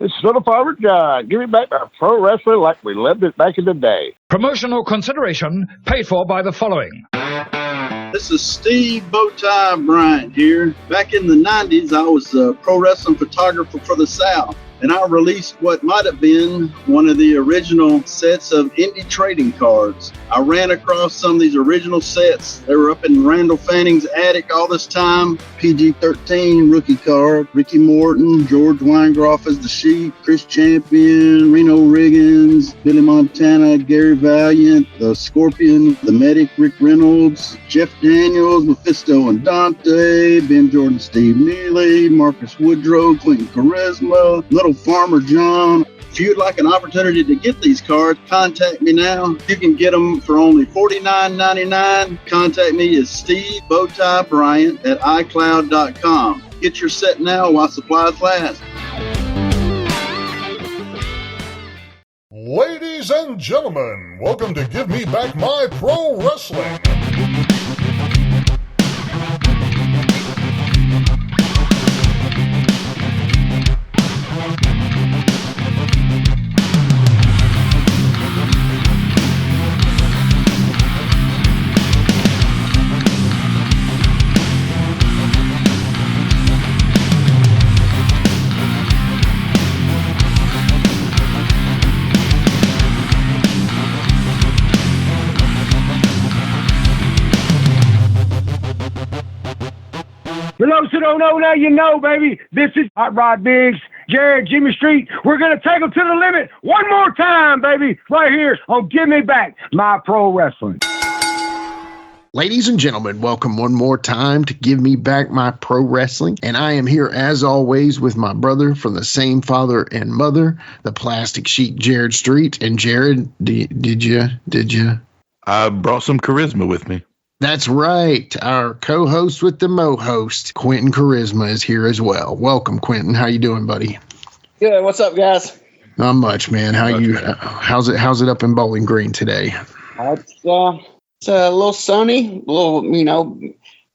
This is Little Farmer John. Give me back our pro wrestling like we lived it back in the day. Promotional consideration paid for by the following. This is Steve Bowtie Bryant here. Back in the 90s, I was a pro wrestling photographer for the South, and I released what might have been one of the original sets of indie trading cards. I ran across some of these original sets. They were up in Randall Fanning's attic all this time. PG-13 rookie card, Ricky Morton, George Weingroff as the Sheik, Chris Champion, Reno Riggins, Billy Montana, Gary Valiant, the Scorpion, the Medic, Rick Reynolds, Jeff Daniels, Mephisto and Dante, Ben Jordan, Steve Neely, Marcus Woodrow, Quinton Quarisma, Little Farmer John. If you'd like an opportunity to get these cards, contact me now. You can get them for only $49.99. Contact me at Steve Bowtie Bryant at iCloud.com. Get your set now while supplies last. Ladies and gentlemen, welcome to Give Me Back My Pro Wrestling. For those who don't know, now you know, baby. This is Hot Rod Biggs, Jared, Jimmy Street. We're going to take them to the limit one more time, baby, right here on Give Me Back My Pro Wrestling. Ladies and gentlemen, welcome one more time to Give Me Back My Pro Wrestling. And I am here, as always, with my brother from the same father and mother, the Plastic Sheik, Jared Street. And Jared, did you? I brought some charisma with me. That's right. Our co-host with the mo-host, Quinton Quarisma, is here as well. Welcome, Quinton. How you doing, buddy? Good. What's up, guys? Not much, man. How's it up in Bowling Green today? It's a little sunny, a little,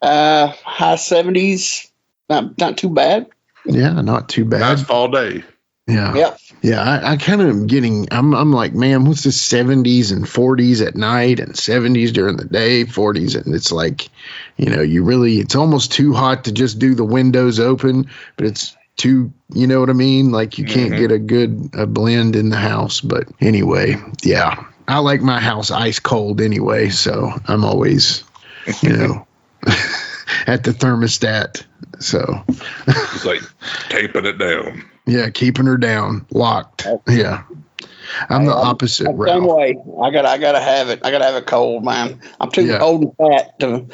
high 70s. Not too bad. Yeah, not too bad. Nice fall day. Yeah. Yep. Yeah, I kind of I'm like, man, what's this 70s and 40s at night and 70s during the day, 40s, and it's like, it's almost too hot to just do the windows open, but it's too, you know what I mean? Like you can't get a good blend in the house. But anyway, yeah, I like my house ice cold anyway, so I'm always, at the thermostat. So it's like taping it down. Yeah, keeping her down, locked. Yeah, I'm the opposite. I'm the same way. I gotta have it. I gotta have it cold, man. I'm too old and fat to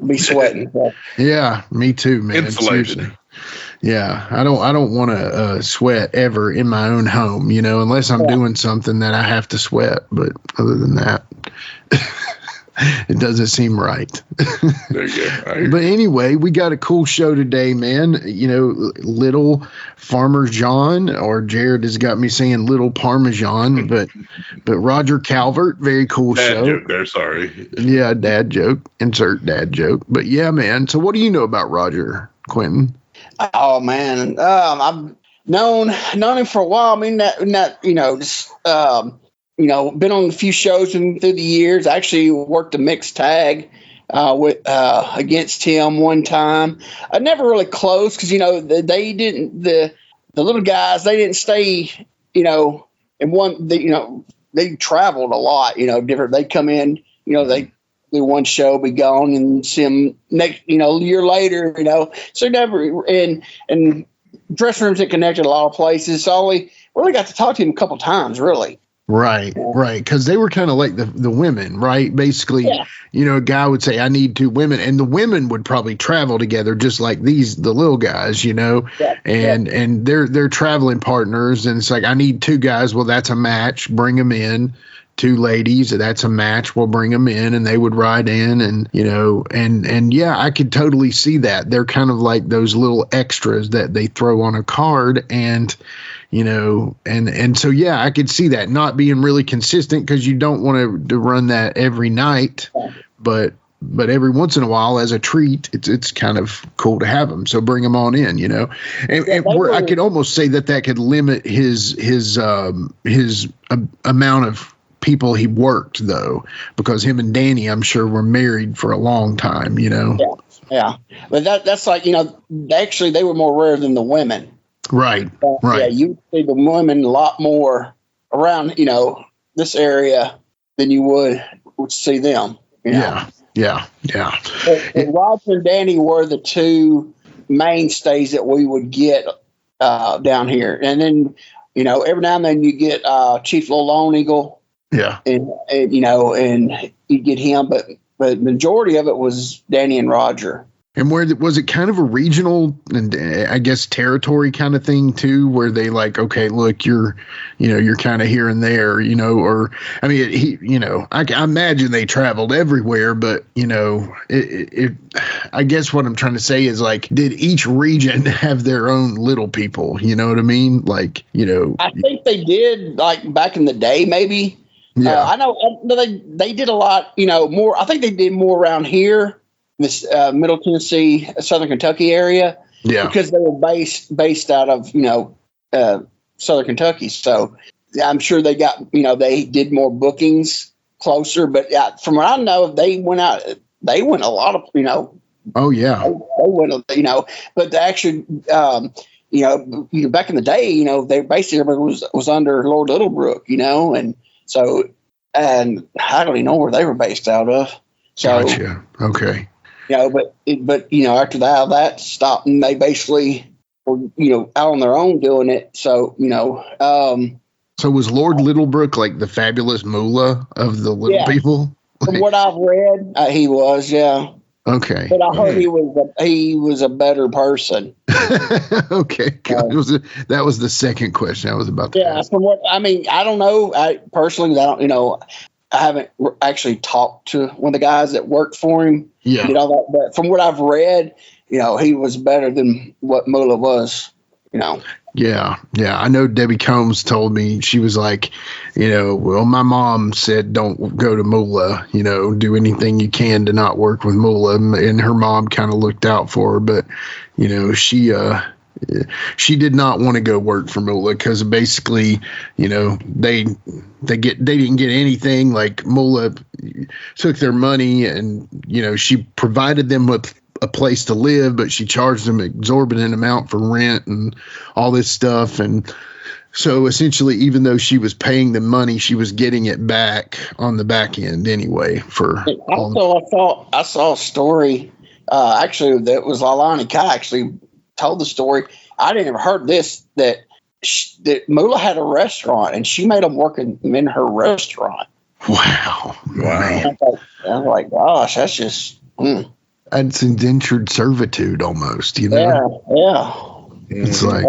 be sweating. So. Yeah, me too, man. Insulated. Seriously. Yeah, I don't want to sweat ever in my own home, unless I'm doing something that I have to sweat. But other than that. It doesn't seem right. There you go. But anyway, we got a cool show today, man. Little Farmer John, or Jared has got me saying Little Parmesan, but Roger Calvert, very cool show. Dad joke there, sorry. Yeah, dad joke. Insert dad joke. But yeah, man. So what do you know about Roger, Quinton? Oh man, I've known him for a while. I mean, been on a few shows through the years. I actually worked a mixed tag against him one time. I never really close because they didn't the little guys, they didn't stay in one. They traveled a lot. Different. They come in. They do one show, be gone, and see them next. A year later. So never and dressing rooms that connected a lot of places. So I only really got to talk to him a couple times, really. Right. Because they were kind of like the women, right? Basically, a guy would say, I need two women. And the women would probably travel together just like the little guys, and they're traveling partners. And it's like, I need two guys. Well, that's a match. Bring them in. Two ladies, that's a match. We'll bring them in and they would ride in and, and yeah, I could totally see that. They're kind of like those little extras that they throw on a card and, and so, yeah, I could see that not being really consistent because you don't want to run that every night, but but every once in a while, as a treat, it's kind of cool to have them. So bring them on in, you know. And I could almost say that could limit his amount of people he worked, though, because him and Danny, I'm sure, were married for a long time, you know. Yeah. But that's like, you know, actually they were more rare than the women. Right. Yeah, you see the women a lot more around, you know, this area than you would see them. You know? Yeah. And Roger and Danny were the two mainstays that we would get down here. And then, you know, every now and then you get Chief Lil Lone Eagle. Yeah. And you know, and you get him, but majority of it was Danny and Roger. And where was it kind of a regional and I guess territory kind of thing too, where they like, okay, look, you're kind of here and there, you know, or I mean, I imagine they traveled everywhere, but you know, I guess what I'm trying to say is like, did each region have their own little people? You know what I mean? Like, you know, I think they did like back in the day, maybe. Yeah, I know they did a lot, you know, more. I think they did more around here. This Middle Tennessee, Southern Kentucky area, because they were based out of, you know, Southern Kentucky. So I'm sure they got, you know, they did more bookings closer. But from what I know, they went a lot of, you know. Oh yeah, they went, you know. But the actual, you know, back in the day, you know, they basically everybody was under Lord Littlebrook, you know, and so and I don't even know where they were based out of. So gotcha. Okay. You know, but you know, after that stopped, and they basically were, you know, out on their own doing it. So, you know, so was Lord Littlebrook like the fabulous Moolah of the little people? From what I've read, he was, yeah. Okay. But I heard he was a better person. Okay. That was the second question I was about to ask. From what I mean, I don't know. I personally, I haven't actually talked to one of the guys that worked for him. Yeah. You know, but from what I've read, you know, he was better than what Moolah was, you know. Yeah. I know Debbie Combs told me, she was like, you know, well, my mom said don't go to Moolah, you know, do anything you can to not work with Moolah. And her mom kind of looked out for her, but, you know, she did not want to go work for Moolah because basically, you know, they didn't get anything. Like Moolah took their money and, you know, she provided them with a place to live, but she charged them an exorbitant amount for rent and all this stuff. And so essentially, even though she was paying the money, she was getting it back on the back end anyway. I saw a story. Actually, that was Lalani Kai actually told the story. I didn't ever heard this that Moolah had a restaurant and she made them work in her restaurant. Wow. Man. I'm like, gosh, that's just. That's indentured servitude almost, you know? Yeah. It's like,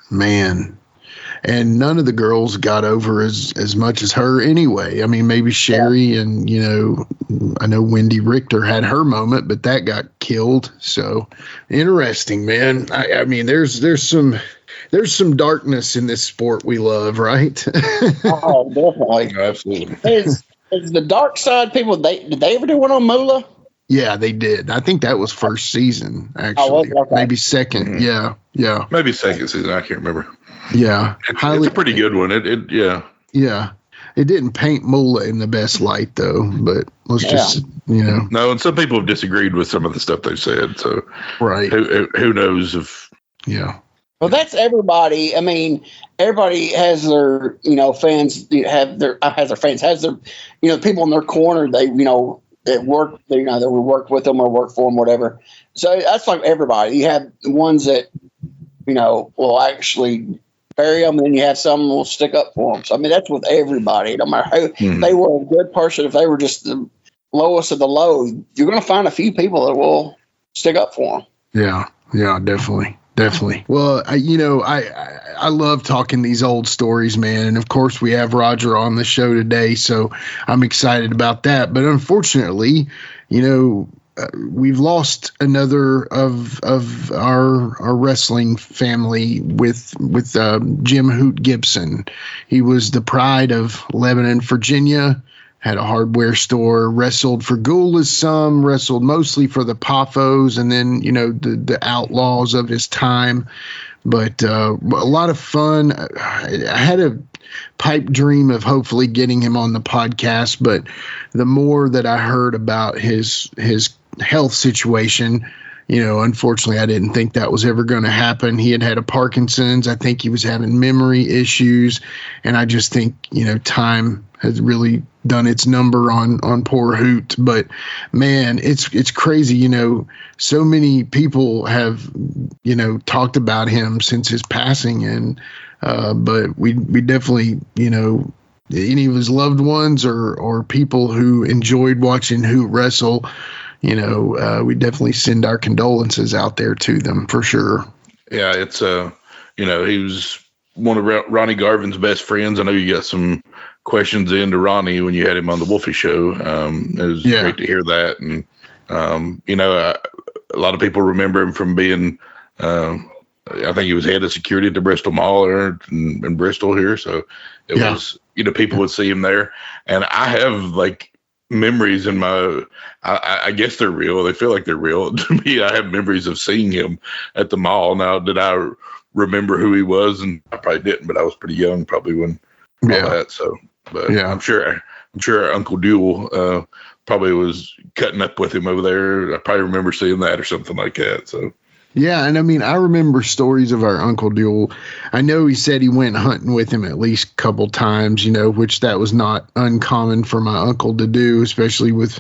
man. And none of the girls got over as much as her anyway. I mean, maybe Sherry and, you know, I know Wendy Richter had her moment, but that got killed. So interesting, man. I mean, there's some darkness in this sport we love, right? Oh, definitely. Absolutely. Is the dark side people, did they ever do one on Moolah? Yeah, they did. I think that was first season, actually. Okay. Maybe second. Mm-hmm. Yeah. Maybe second season. I can't remember. Yeah. It's a pretty good one. Yeah. Yeah. It didn't paint Moolah in the best light, though, but let's just, you know. No, and some people have disagreed with some of the stuff they've said. So, right. Who knows if. Yeah. Well, that's everybody. I mean, everybody has their, you know, fans has their, you know, people in their corner, they, you know, that work, you know, that we work with them or work for them, whatever. So that's like everybody. You have the ones that, you know, will actually bury them, and then you have some who will stick up for them. So, I mean, that's with everybody. No matter who, if they were a good person, if they were just the lowest of the low, you're going to find a few people that will stick up for them. Yeah, definitely. Well, I love talking these old stories, man. And of course we have Roger on the show today, so I'm excited about that. But unfortunately, you know, we've lost another of our wrestling family with Jim Hoot Gibson. He was the pride of Lebanon, Virginia. had a hardware store, wrestled for Goulas some, wrestled mostly for the Poffos, and then, the Outlaws of his time. But a lot of fun. I had a pipe dream of hopefully getting him on the podcast, but the more that I heard about his health situation, unfortunately, I didn't think that was ever going to happen. He had a Parkinson's. I think he was having memory issues. And I just think, time has really done its number on poor Hoot. But, man, it's crazy. So many people have, talked about him since his passing. And but we definitely, any of his loved ones or people who enjoyed watching Hoot wrestle, we definitely send our condolences out there to them for sure. Yeah, it's he was one of Ronnie Garvin's best friends. I know you got some questions into Ronnie when you had him on the Wolfie Show. It was great to hear that, and a lot of people remember him from being. I think he was head of security at the Bristol Mall in Bristol here, so it was people would see him there, and I have memories in my I guess they're real. They feel like they're real to me. I have memories of seeing him at the mall. Now, did I remember who he was? And I probably didn't, but I was pretty young probably when all that. So, but I'm sure Uncle Duel probably was cutting up with him over there. I probably remember seeing that or something like that. So. Yeah, and I mean, I remember stories of our Uncle Duel. I know he said he went hunting with him at least a couple times, which that was not uncommon for my uncle to do, especially with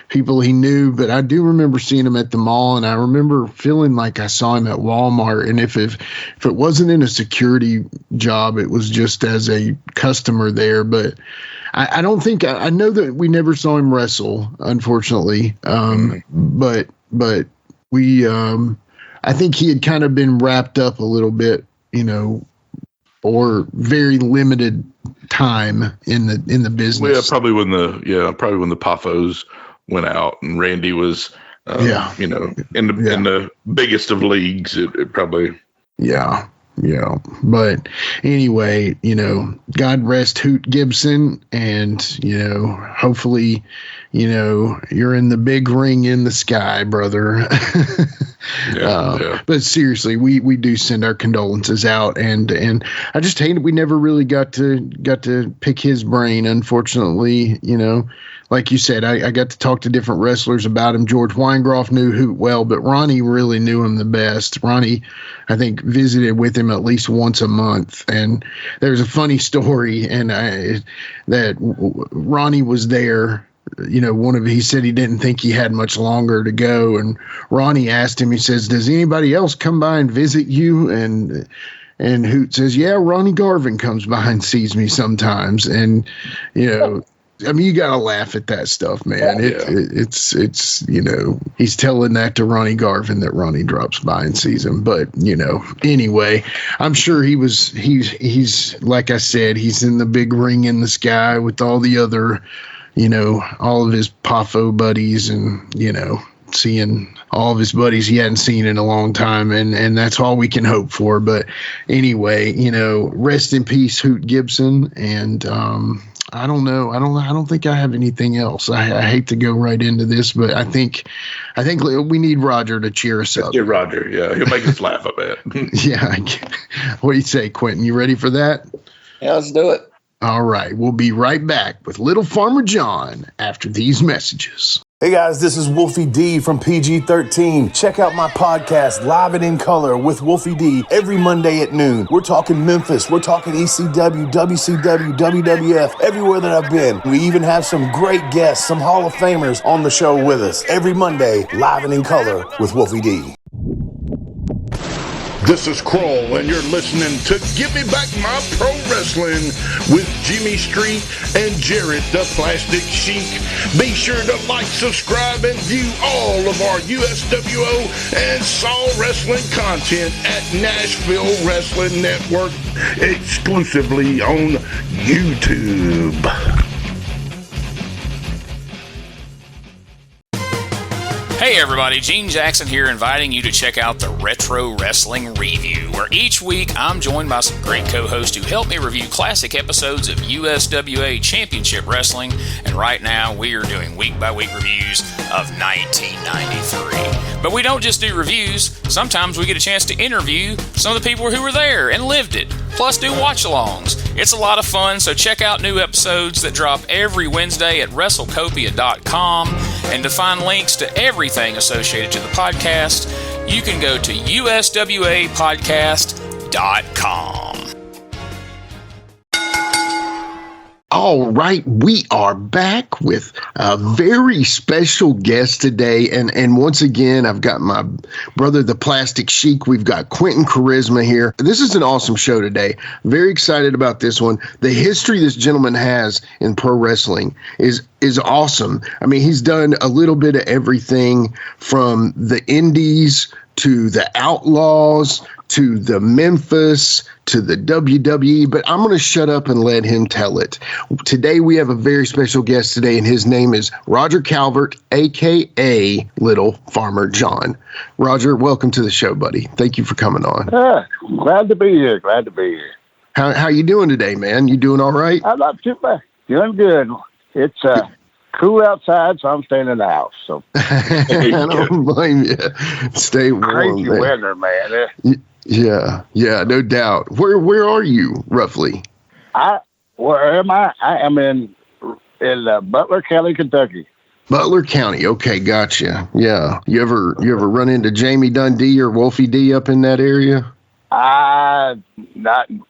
people he knew. But I do remember seeing him at the mall, and I remember feeling like I saw him at Walmart. And if it wasn't in a security job, it was just as a customer there. But I don't think I know that we never saw him wrestle, unfortunately. But we. I think he had kind of been wrapped up a little bit, or very limited time in the business. Well, probably when the Poffos went out and Randy was, in the biggest of leagues. It probably. Yeah. Yeah. But anyway, God rest Hoot Gibson, and, hopefully, you're in the big ring in the sky, brother. But seriously, we do send our condolences out, and I just hate it. We never really got to pick his brain, unfortunately. Like you said, I got to talk to different wrestlers about him. George Weingroff knew Hoot well, but Ronnie really knew him the best. Ronnie, I think, visited with him at least once a month. And there's a funny story, and that Ronnie was there. He said he didn't think he had much longer to go. And Ronnie asked him, he says, "Does anybody else come by and visit you?" And Hoot says, "Yeah, Ronnie Garvin comes by and sees me sometimes." And, you got to laugh at that stuff, man. It's he's telling that to Ronnie Garvin that Ronnie drops by and sees him. But, anyway, I'm sure he's like I said, he's in the big ring in the sky with all the other, all of his Poffo buddies, and, seeing all of his buddies he hadn't seen in a long time, and that's all we can hope for. But anyway, rest in peace, Hoot Gibson. And I don't know. I don't think I have anything else. I hate to go right into this, but I think we need Roger to cheer us up. Yeah, Roger. Yeah, he'll make us laugh a bit. Yeah. What do you say, Quinton? You ready for that? Yeah, let's do it. All right. We'll be right back with Little Farmer John after these messages. Hey guys, this is Wolfie D from PG-13. Check out my podcast, Live and in Color with Wolfie D, every Monday at noon. We're talking Memphis, we're talking ECW, WCW, WWF, everywhere that I've been. We even have some great guests, some Hall of Famers on the show with us. Every Monday, Live and in Color with Wolfie D. This is Kroll, and you're listening to Give Me Back My Pro Wrestling with Jimmy Street and Jarrett the Plastic Sheik. Be sure to like, subscribe, and view all of our USWO and Saw Wrestling content at Nashville Wrestling Network, exclusively on YouTube. Hey everybody, Gene Jackson here, inviting you to check out the Retro Wrestling Review, where each week I'm joined by some great co-hosts who help me review classic episodes of USWA Championship Wrestling, and right now we are doing week-by-week reviews of 1993. But we don't just do reviews, sometimes we get a chance to interview some of the people who were there and lived it, plus do watch-alongs. It's a lot of fun, so check out new episodes that drop every Wednesday at WrestleCopia.com, and to find links to everything associated to the podcast, you can go to USWApodcast.com. All right, we are back with a very special guest today. And once again, I've got my brother, the Plastic Sheik. We've got Quinton Quarisma here. This is an awesome show today. Very excited about this one. The history this gentleman has in pro wrestling is awesome. I mean, he's done a little bit of everything from the Indies to the Outlaws to the Memphis to the WWE, but I'm going to shut up and let him tell it. Today we have a very special guest today, and his name is Roger Calvert, a.k.a. Little Farmer John. Roger, welcome to the show, buddy. Thank you for coming on. Glad to be here. Glad to be here. How you doing today, man? You doing all right? I'm not too bad. Doing good. It's cool outside, so I'm staying in the house. So I don't blame you. Stay warm. Crazy man. weather, man. Yeah, no doubt. Where are you roughly? Where am I? I am in Butler County, Kentucky. Butler County. Okay, gotcha. Yeah. You ever run into Jamie Dundee or Wolfie D up in that area? Not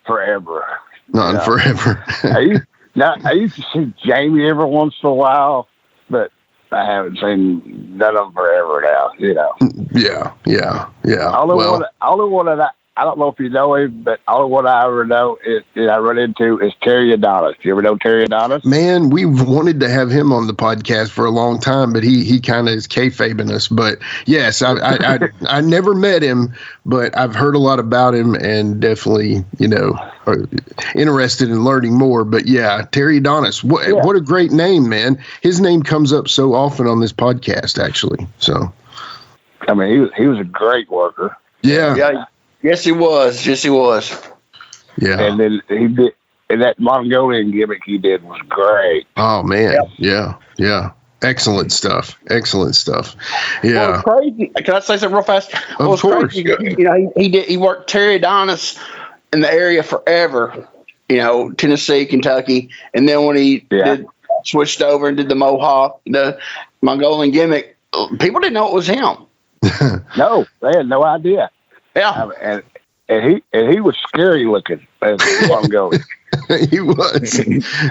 forever. Not in forever. I used to see Jamie every once in a while, but I haven't seen none of them forever now, you know. Yeah. Only one that I don't know if you know him, but only one I ever know is I run into is Terry Adonis. You ever know Terry Adonis? Man, we've wanted to have him on the podcast for a long time, but he kind of is kayfabing us. But yes, I never met him, but I've heard a lot about him and definitely, are interested in learning more. But yeah, Terry Adonis, what a great name, man. His name comes up so often on this podcast, actually. So, I mean, he was a great worker. Yeah. Yes, he was. Yeah. And then he did, and that Mongolian gimmick he did was great. Oh man. Yep. Yeah. Excellent stuff. Yeah. Well, crazy. Can I say something real fast? Of course. Crazy. He worked Terry Adonis in the area forever. Tennessee, Kentucky, and then when he switched over and did the Mohawk, the Mongolian gimmick, people didn't know it was him. No, they had no idea. Yeah, and he was scary looking as Mongolian. He was.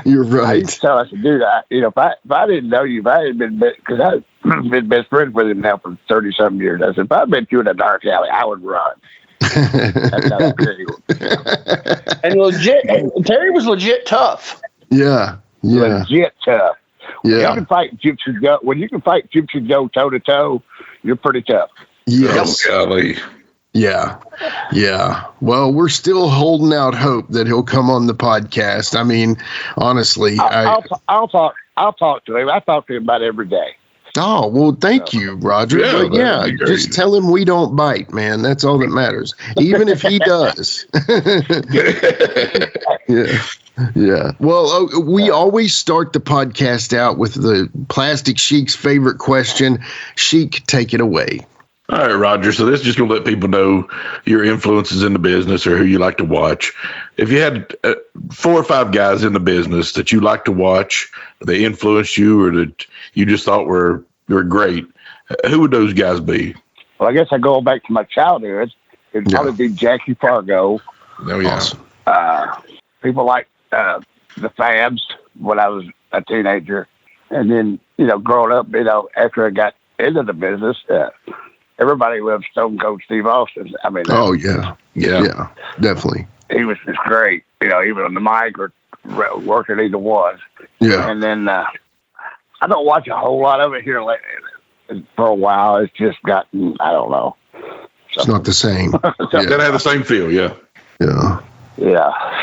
You're right. I used to tell us, dude, if I didn't know you, if I had been, because I've been best friends with him now for 30-something years, I said, if I'd met you in a dark alley, I would run. That's how scary he was. And Terry was legit tough. Yeah. Legit tough. Yeah. When you can fight Gypsy Joe toe to toe, you're pretty tough. Yes. Oh, golly. Yeah. Well, we're still holding out hope that he'll come on the podcast. I mean, honestly, I'll talk to him. I talk to him about every day. Oh, well, thank you, Roger. Yeah, but just tell him we don't bite, man. That's all that matters. Even if he does. Yeah. Well, we always start the podcast out with the Plastic Sheik's favorite question. Sheik, take it away. All right, Roger. So this is just going to let people know your influences in the business or who you like to watch. If you had 4 or 5 guys in the business that you like to watch, they influenced you or that you just thought were great, who would those guys be? Well, I guess I go back to my childhood. It'd probably be Jackie Fargo. Oh, yeah. Awesome. People like the Fabs when I was a teenager. And then, growing up, after I got into the business, everybody loved Stone Cold Steve Austin. I mean, yeah, definitely. He was just great, even on the mic or working either one. Yeah. And then I don't watch a whole lot of it here lately. For a while. It's just gotten, I don't know. It's not the same. Doesn't have the same feel, yeah. Yeah.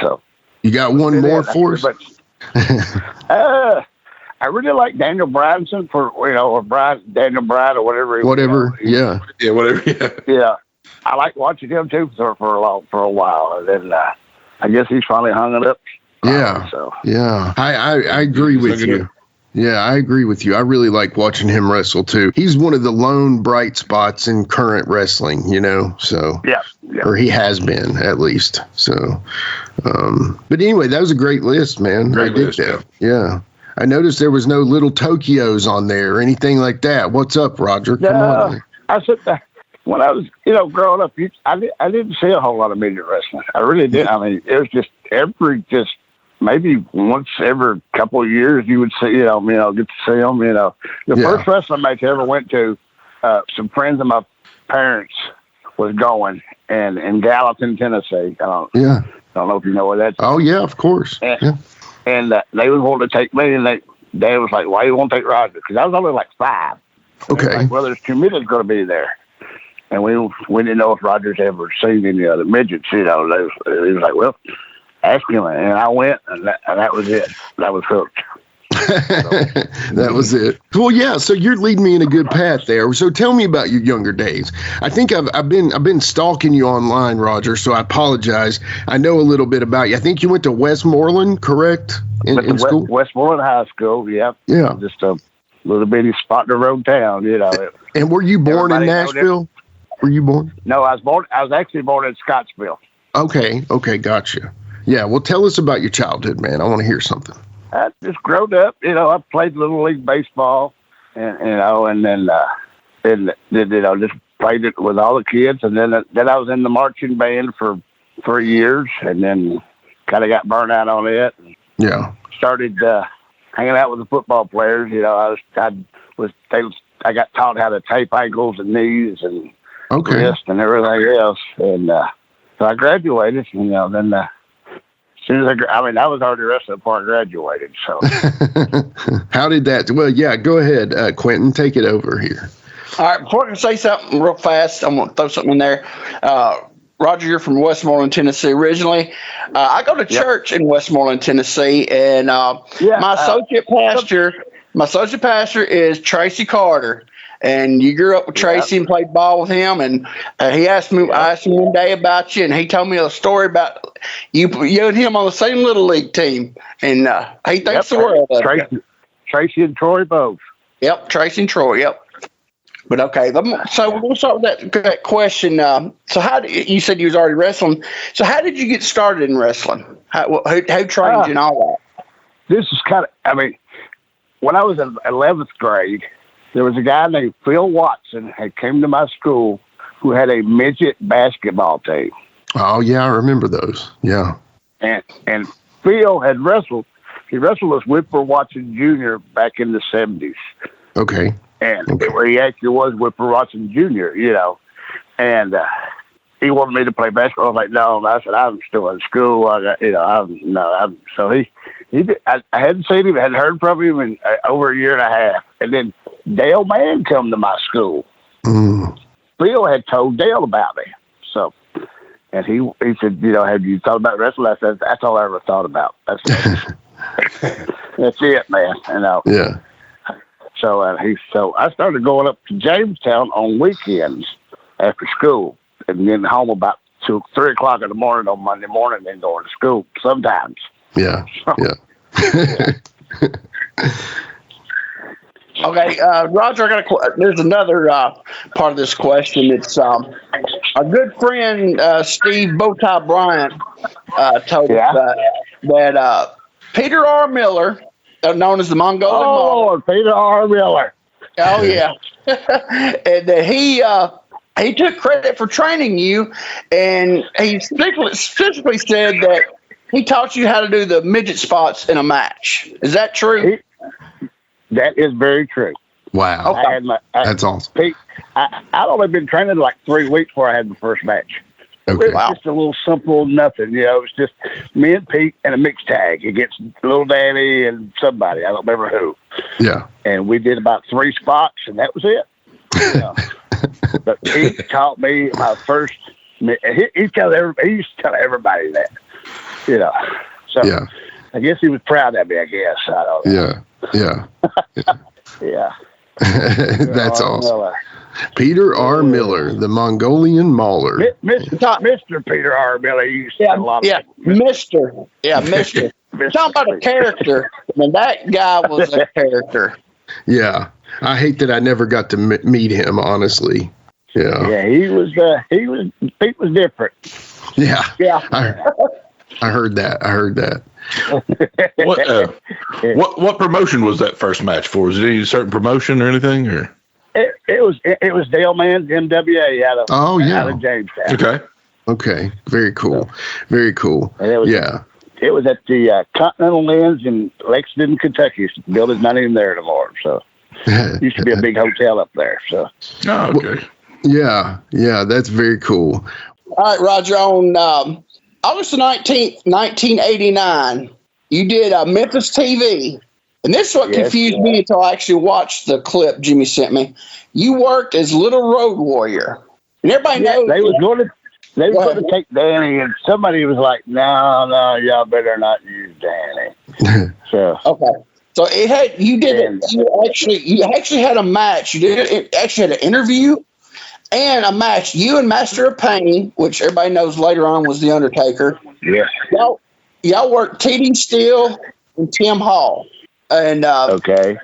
So you got one more for us? I really like Daniel Bryanson or Daniel Bryan or whatever. Whatever. Yeah. Yeah. Whatever. Yeah. Yeah. I like watching him too for a while. And then I guess he's finally hung it up. Yeah. So yeah. I agree with you. Yeah, I agree with you. I really like watching him wrestle too. He's one of the lone bright spots in current wrestling, so yeah. Or he has been at least. So but anyway, that was a great list, man. Great list, yeah. I noticed there was no little Tokyos on there or anything like that. What's up, Roger? Come on. I said that when I was, growing up, I didn't see a whole lot of midget wrestling. I really didn't. I mean, it was just maybe once every couple of years you would see, get to see them. The first wrestling match I ever went to, some friends of my parents was going, and in Gallatin, Tennessee. I don't know if you know where that's. Oh yeah, of course. And they was wanting to take me, and they was like, "Why you want to take Roger?" Because I was only like 5. Okay. Like, well, there's 2 midgets going to be there, and we didn't know if Roger's ever seen any other midgets. He was like, "Well, ask him," and I went, and that was it. That was hooked. That was it. Well, yeah. So you're leading me in a good path there. So tell me about your younger days. I think I've been stalking you online, Roger. So I apologize. I know a little bit about you. I think you went to Westmoreland, correct? In school, Westmoreland High School. Yep. Yeah. Just a little bitty spot in the road town. And were you born in Nashville? Were you born? No, I was actually born in Scottsville. Okay. Gotcha. Yeah. Well, tell us about your childhood, man. I want to hear something. I just growed up, I played Little League baseball, and then just played it with all the kids, and then I was in the marching band for 3 years, and then kind of got burned out on it. Yeah. Started hanging out with the football players. I got taught how to tape ankles and knees and wrists and everything else, and so I graduated. Then. As soon as I was already wrestling before I graduated. So, how did that? Well, yeah, go ahead, Quinton, take it over here. All right, before I can say something real fast, I'm going to throw something in there. Roger, you're from Westmoreland, Tennessee originally. I go to church in Westmoreland, Tennessee, and my associate pastor is Tracy Carter. And you grew up with Tracy and played ball with him, and I asked him one day about you, and he told me a story about you and him on the same Little League team, and he thinks the world of it. Tracy and Troy both. Yep, Tracy and Troy. Yep. But okay, so we're going to start with that question. So you said you was already wrestling. So how did you get started in wrestling? Who trained you and all that? This is when I was in 11th grade, there was a guy named Phil Watson had came to my school who had a midget basketball team. Oh yeah, I remember those. Yeah. And Phil had wrestled. He wrestled with Whipper Watson Jr. back in the 70s. Okay. And where he actually was Whipper Watson Jr. And he wanted me to play basketball. I was like, no. I said, I'm still in school. So he did, I hadn't seen him, hadn't heard from him in over a year and a half. And then Dale Mann come to my school. Phil had told Dale about me. So, and he said, have you thought about wrestling? I said, that's all I ever thought about. That's it, man. Yeah. So I started going up to Jamestown on weekends after school, and then home about 2, 3 o'clock in the morning on Monday morning, then going to school sometimes. Yeah. Yeah. Okay, Roger, there's another part of this question. It's our good friend Steve Bowtie Bryant told us that Peter R. Miller, known as the Mongolian Mauler. Peter R. Miller. Oh yeah, and he took credit for training you, and he specifically said that he taught you how to do the midget spots in a match. Is that true? That is very true. Wow. Okay. That's awesome. Pete, I'd only been training like 3 weeks before I had the first match. Okay. It was just a little simple nothing. It was just me and Pete and a mixed tag against Little Danny and somebody. I don't remember who. Yeah. And we did about 3 spots, and that was it. But Pete taught me my first. He used to tell everybody that. So yeah. I guess he was proud of me. I guess I don't know. Yeah. Yeah. Yeah. That's awesome. Miller. Peter R. Miller, the Mongolian Mauler. Mr. Peter R. Miller used a lot of Mr. Yeah, Mr. Talking about a character. I mean, that guy was a character. Yeah. I hate that I never got to meet him, honestly. Yeah. Yeah, he was different. Yeah. Yeah. I heard that. What promotion was that first match for? Was it any certain promotion or anything, or? It was Dale Mann's MWA out of Jamestown. Okay. Very cool. Very cool. It was at the Continental Inns in Lexington, Kentucky. The building's not even there anymore. So used to be a big hotel up there. So. Oh, okay. Yeah, that's very cool. All right, Roger. On August the 19th, 1989, you did Memphis TV. And this is what confused me until I actually watched the clip Jimmy sent me. You worked as Litte Road Warrior. And everybody knows. They were going to take Danny, and somebody was like, no, y'all better not use Danny. So it had you actually had a match. You actually had an interview and a match. You and Master of Pain, which everybody knows later on was the Undertaker. Yeah. Y'all worked T.D. Steele and Tim Hall. And the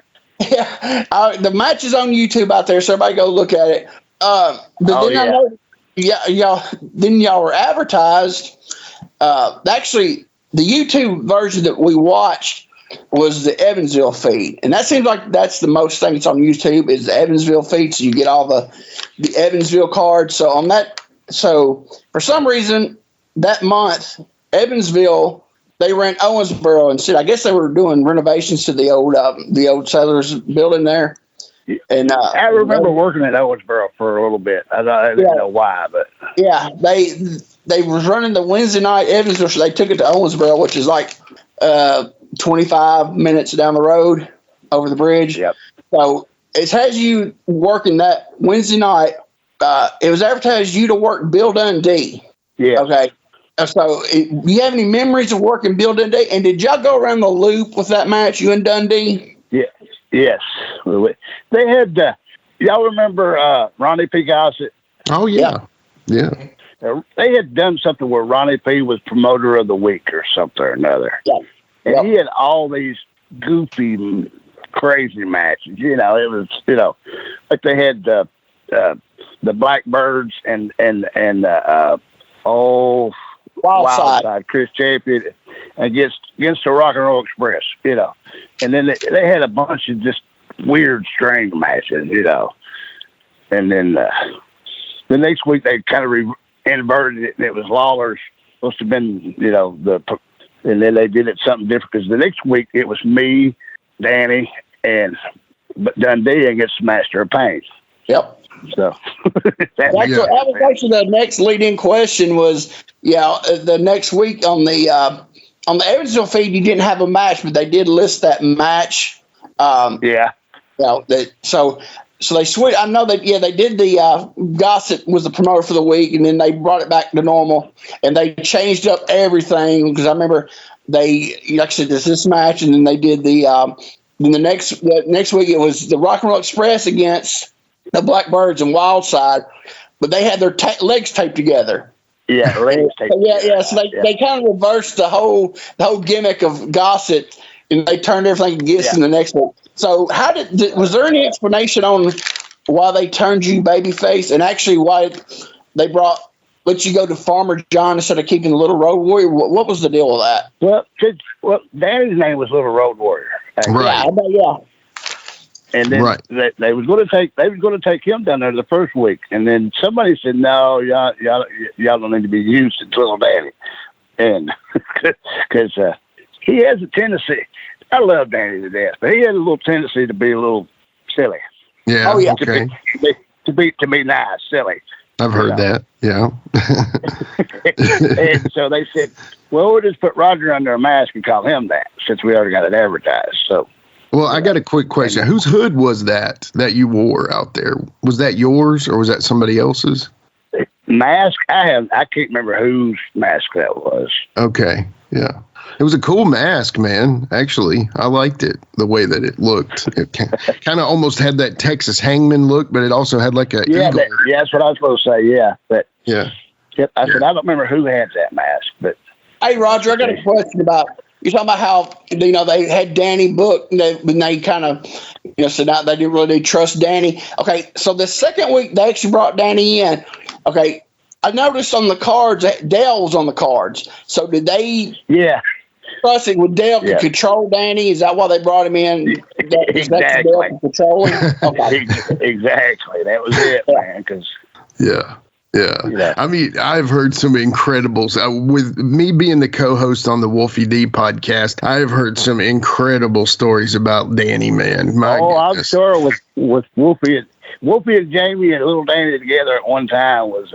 match is on YouTube out there, so everybody go look at it. I know, y'all were advertised. Actually, the YouTube version that we watched was the Evansville feed, and that seems like that's the most thing that's on YouTube is the Evansville feed. So you get all the Evansville cards. So on that, for some reason that month, Evansville. They ran Owensboro instead. I guess they were doing renovations to the old Settlers building there. And I remember working at Owensboro for a little bit. I didn't know why, but they was running the Wednesday night Evansville, so they took it to Owensboro, which is like 25 minutes down the road over the bridge. Yep. So it has you working that Wednesday night. It was advertised you to work Bill Dundee. Yeah. Okay. So, do you have any memories of working Bill Dundee? And did y'all go around the loop with that match, you and Dundee? Yeah. Yes. They had, y'all remember Ronnie P. Gossett? Oh, yeah. Yeah. They had done something where Ronnie P. was promoter of the week or something or another. Yeah. And he had all these goofy, crazy matches. It was, like they had the Blackbirds and Wildside Chris Champion against the Rock and Roll Express, and then they had a bunch of just weird string matches, and then the next week they kind of inverted it, and it was Lawler's supposed to have been, and then they did it something different because the next week it was me, Danny, and Dundee against Master of Pain. Yep. So that was actually the next lead-in question was, the next week on the Evansville feed, you didn't have a match, but they did list that match. So they switched. I know that, they did the Gossett was the promoter for the week, and then they brought it back to normal, and they changed up everything because I remember they, like I said, this match, and then they did the next week it was the Rock and Roll Express against the Blackbirds and Wildside, but they had their legs taped together. Yeah, legs taped together. So they kind of reversed the whole gimmick of Gossett, and they turned everything against in the next one. So was there any explanation on why they turned you babyface, and actually why they let you go to Farmer John instead of keeping the Litte Road Warrior? What was the deal with that? Well, Danny's name was Litte Road Warrior. Right. Yeah. And then they was going to take him down there the first week, and then somebody said, "No, y'all don't need to be used to Little Danny," and because he has a tendency. I love Danny to death, but he has a little tendency to be a little silly. Yeah. Oh yeah. Okay. To be nice, silly. I've heard that. Yeah. And so they said, "Well, we'll just put Roger under a mask and call him that, since we already got it advertised." So. Well, I got a quick question. Whose hood was that you wore out there? Was that yours or was that somebody else's? Mask? I can't remember whose mask that was. Okay. Yeah. It was a cool mask, man. Actually, I liked it, the way that it looked. It kind of almost had that Texas Hangman look, but it also had like a eagle. That's what I was supposed to say. Yeah, but yeah. I said I don't remember who had that mask, but hey, Roger, I got a question about. You're talking about how they had Danny booked, and they kind of said that they didn't really trust Danny. Okay, so the second week they actually brought Danny in. Okay, I noticed on the cards that Dale was on the cards. So did they? Yeah. Trust it with Dale to control Danny? Is that why they brought him in? Exactly. Dale to control him? Okay. Exactly. That was it, man. Because Yeah. I mean, I've heard some incredibles. With me being the co-host on the Wolfie D podcast, I've heard some incredible stories about Danny, man. My goodness. I'm sure with Wolfie and Jamie and little Danny together at one time was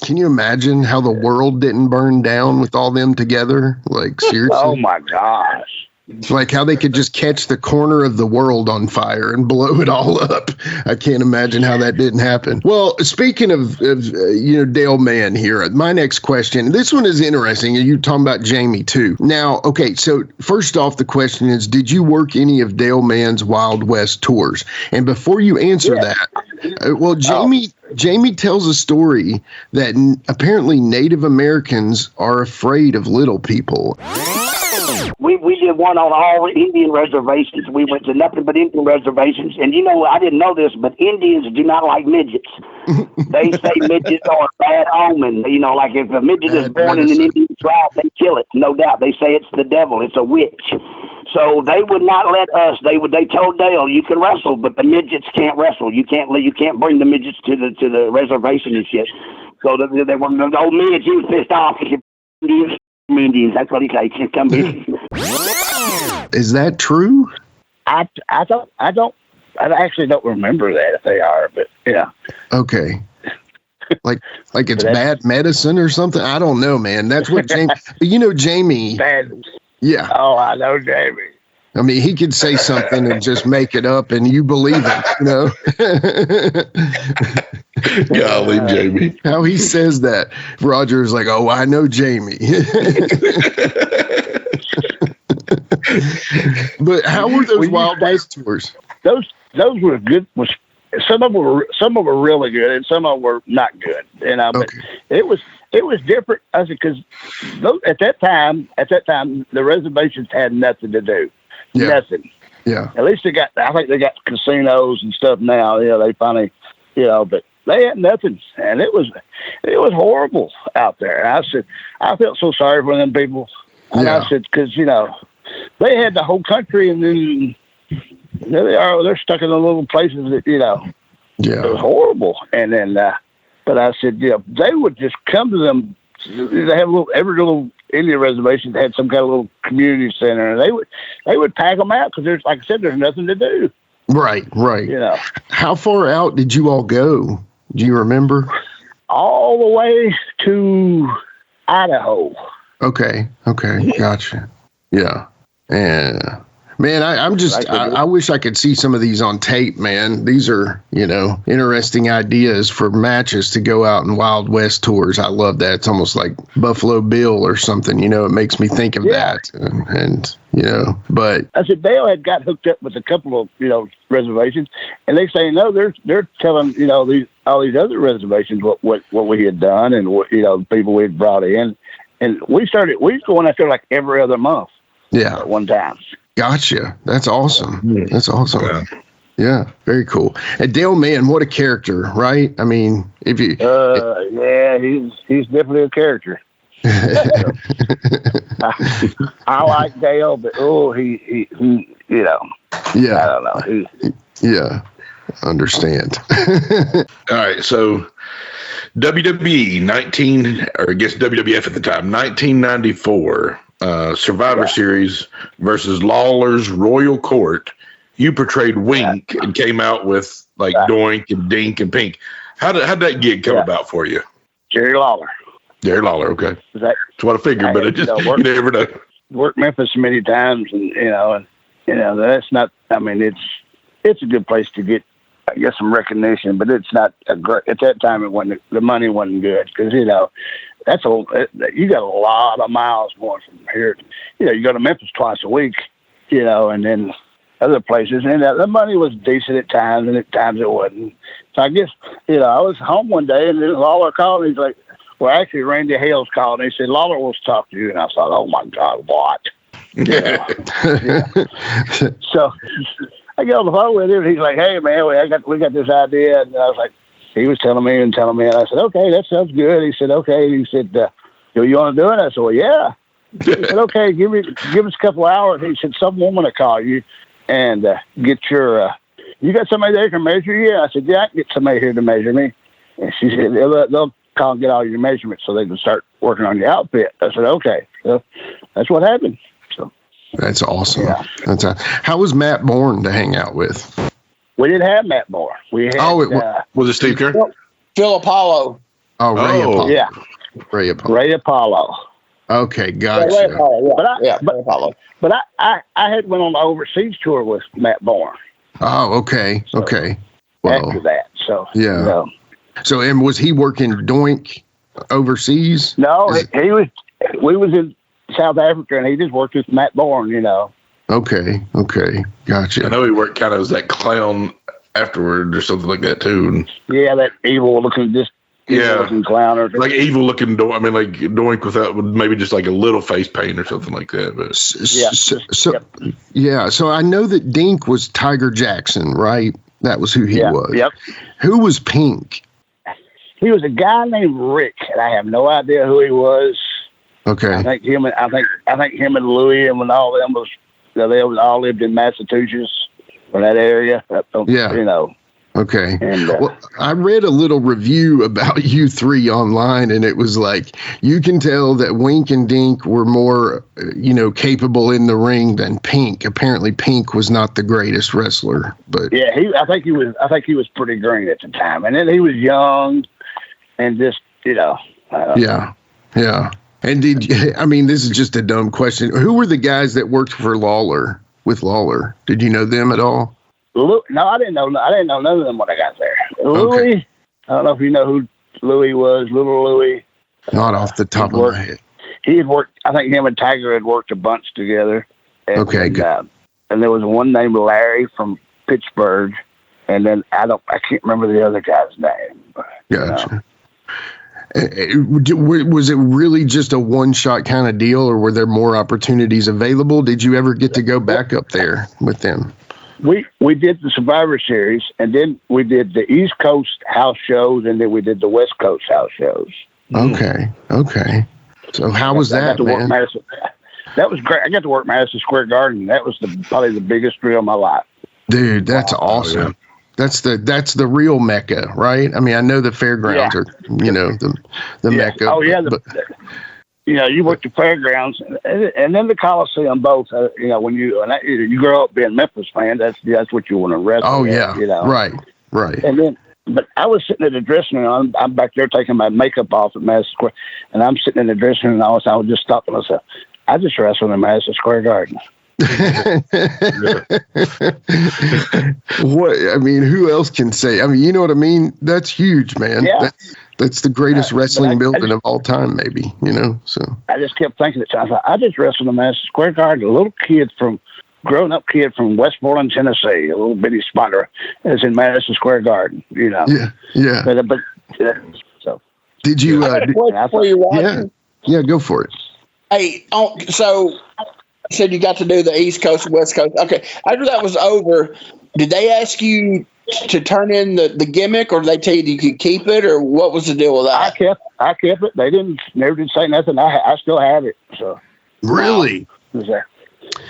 Can you imagine how the world didn't burn down with all them together? Like, seriously? Oh, my gosh. Like how they could just catch the corner of the world on fire and blow it all up. I can't imagine how that didn't happen. Well, speaking of Dale Mann here, my next question, this one is interesting. You're talking about Jamie too. Now, okay, so first off, the question is, did you work any of Dale Mann's Wild West tours? And before you answer that, Jamie tells a story that apparently Native Americans are afraid of little people. We did one on all Indian reservations. We went to nothing but Indian reservations. And, I didn't know this, but Indians do not like midgets. They say midgets are a bad omen. Like if a midget is born in an Indian tribe, they kill it. No doubt. They say it's the devil. It's a witch. So they would not let us. They told Dale, you can wrestle, but the midgets can't wrestle. You can't bring the midgets to the reservation and shit. So the old midgets, he was pissed off. Indians, that's what he said. Come here. Is that true? I actually don't remember that if they are, but yeah. Okay. Like it's bad medicine or something? I don't know, man. That's what Jamie. Jamie. Bad. Yeah. Oh, I know Jamie. I mean, he could say something and just make it up, and you believe it. Golly, Jamie. How he says that. Roger's like, oh, I know Jamie. But how were those Wild West tours? Those were good. Some of them were really good, and some of them were not good. But it was different. I said because at that time, the reservations had nothing to do. Yeah. Nothing. Yeah. At least I think they got casinos and stuff now. They finally, but they had nothing, and it was horrible out there. And I said, I felt so sorry for them people. And I said, because they had the whole country, and then there they are. They're stuck in the little places that Yeah. It was horrible. And then, but I said, they would just come to them. They have every little Indian reservation had some kind of little community center, and they would pack them out because there's, like I said, there's nothing to do. Right. How far out did you all go? Do you remember? All the way to Idaho. Okay, gotcha. Yeah. Man, I wish I could see some of these on tape, man. These are, interesting ideas for matches to go out in Wild West tours. I love that. It's almost like Buffalo Bill or something, it makes me think of that. And but I said Dale had got hooked up with a couple of, reservations, and they say, no, they're telling, all these other reservations what we had done and what, the people we had brought in. And we was going out there like every other month. Yeah. At one time. Gotcha. That's awesome. That's awesome. Yeah, very cool. And Dale Mann, what a character, right? I mean, if you he's definitely a character. I like Dale, but he yeah, I don't know. Yeah, understand. All right, so WWE WWF at the time, 1994. Survivor Series versus Lawler's Royal Court. You portrayed Wink and came out with like Doink and Dink and Pink. How'd that gig come about for you? Jerry Lawler, okay. That's what I figured, but you never know. Worked Memphis many times, and that's not. I mean, it's a good place to get, I guess, some recognition, but it's not a great. At that time, it wasn't. The money wasn't good because you got a lot of miles more from here. You go to Memphis twice a week, and then other places, and the money was decent at times, and at times it wasn't. So I guess, I was home one day, and then Lawler called, and he's like, well, actually, Randy Hales called, and he said, Lawler wants to talk to you. And I thought, oh, my God, what? Yeah. So I get on the phone with him, and he's like, hey, man, we got this idea. And I was like, he was telling me, and I said, okay, that sounds good. He said, okay. He said, do you want to do it? I said, well, yeah. He said, okay, give us a couple hours. He said, some woman will call you and get your, you got somebody there can measure you? I said, yeah, I can get somebody here to measure me. And she said, they'll call and get all your measurements so they can start working on your outfit. I said, okay. So that's what happened. So that's awesome. Yeah. How was Matt Bourne to hang out with? We didn't have Matt Bourne. We had, was it Steve Kerr? Phil Apollo. Oh, Ray Apollo. Yeah. Ray Apollo. Okay, gotcha. Ray Apollo, Ray Apollo. But I had went on the overseas tour with Matt Bourne. Oh, okay. So okay. After that. So yeah. So, and was he working Doink overseas? No, we was in South Africa, and he just worked with Matt Bourne, Okay, gotcha. I know he worked kind of as that clown afterward or something like that too. Yeah, that evil-looking clown. Or like evil-looking Doink. I mean, like Doink without maybe just like a little face paint or something like that. But So I know that Dink was Tiger Jackson, right? That was who he was. Yep. Who was Pink? He was a guy named Rick, and I have no idea who he was. Okay. I think him and Louis and when all them was, they all lived in Massachusetts or that area. Yeah. Okay. And, well, I read a little review about you three online, and it was like, you can tell that Wink and Dink were more, capable in the ring than Pink. Apparently, Pink was not the greatest wrestler, but yeah, I think he was pretty green at the time, and then he was young, and just yeah. And this is just a dumb question. Who were the guys that worked for Lawler with Lawler? Did you know them at all? No, I didn't know none of them when I got there. Okay. Louis, I don't know if you know who Louis was, Little Louis. Not off the top of my head. He had worked, I think him and Tiger had worked a bunch together. And, okay, good. And there was one named Larry from Pittsburgh, and then I can't remember the other guy's name. Gotcha. Was it really just a one-shot kind of deal, or were there more opportunities available? Did you ever get to go back up there with them? We did the Survivor Series, and then we did the East Coast house shows, and then we did the West Coast house shows. Okay. So how was that, man? That was great. I got to work Madison Square Garden. That was probably the biggest thrill of my life. Dude, that's awesome. That's the real Mecca, right? I mean, I know the fairgrounds are, the Mecca. Oh yeah, you work the fairgrounds and then the Coliseum both. When you grow up being a Memphis fan, that's what you want to wrestle. Oh yeah, right. And then, but I was sitting in the dressing room. I'm back there taking my makeup off at Madison Square, and I'm sitting in the dressing room. And I was just stopping myself. I just wrestled in Madison Square Garden. Who else can say? You know what I mean? That's huge, man. Yeah. That's the greatest wrestling building of all time, maybe, So I just kept thinking that. I thought, I just wrestled in Madison Square Garden. A grown up kid from Westmoreland, Tennessee, a little bitty spotter, is in Madison Square Garden, Yeah. But so did you? Yeah, go for it. Hey, so you said you got to do the East Coast and West Coast. Okay, after that was over, did they ask you to turn in the gimmick, or did they tell you could keep it, or what was the deal with that? I kept it. They never did say nothing. I still have it. So really,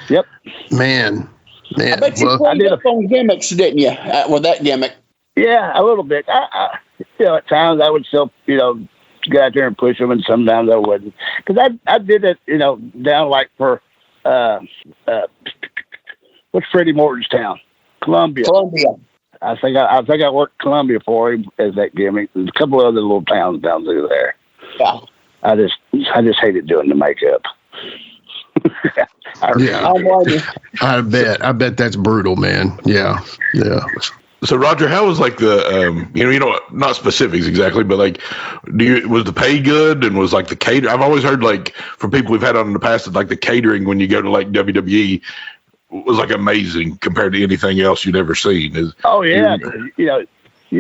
yep, man. I bet you played up on gimmicks, didn't you? With that gimmick, yeah, a little bit. I at times I would still get out there and push them, and sometimes I wouldn't, because I did it down like for what's Freddie Morton's town, Columbia. I think I worked Columbia for him as that gimmick. There's a couple of other little towns down through there. Yeah. I just hated doing the makeup. I bet that's brutal, man. Yeah. So Roger, how was like the not specifics exactly, but like, was the pay good and was like the cater? I've always heard like from people we've had on in the past that like the catering when you go to like WWE was like amazing compared to anything else you'd ever seen. You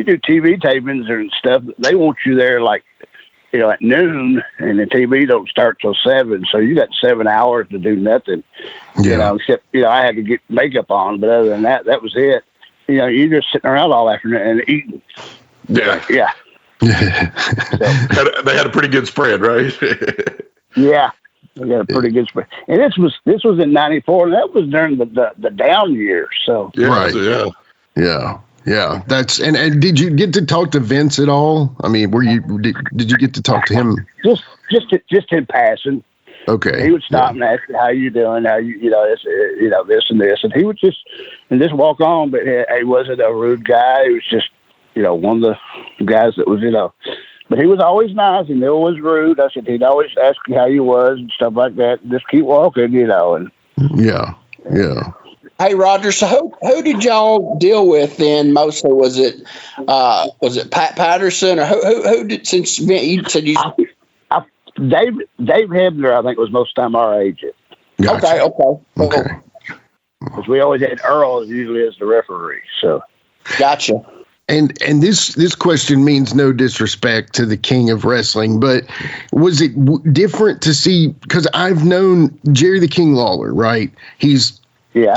do TV tapings and stuff. They want you there like at noon, and the TV don't start till 7, so you got 7 hours to do nothing. Except I had to get makeup on, but other than that, that was it. You're just sitting around all afternoon and eating. Yeah. They had a pretty good spread, right? Yeah, they got a pretty good spread. And this was in '94, and that was during the down years. So Yeah. That's and did you get to talk to Vince at all? I mean, did you get to talk to him? Just in passing. Okay. He would stop and ask me, how you doing? How this and this, and he would just walk on. But he wasn't a rude guy. He was just one of the guys that was But he was always nice. He never was rude. I said he'd always ask you how you was and stuff like that. Just keep walking, And yeah. Hey Roger, so who did y'all deal with then? Mostly was it Pat Patterson or who did? Since you said you. Dave Hebner, I think, was most of the time our agent. Gotcha. Okay. Because we always had Earl usually as the referee. So. Gotcha. And this question means no disrespect to the king of wrestling, but was it different to see? Because I've known Jerry the King Lawler, right? He's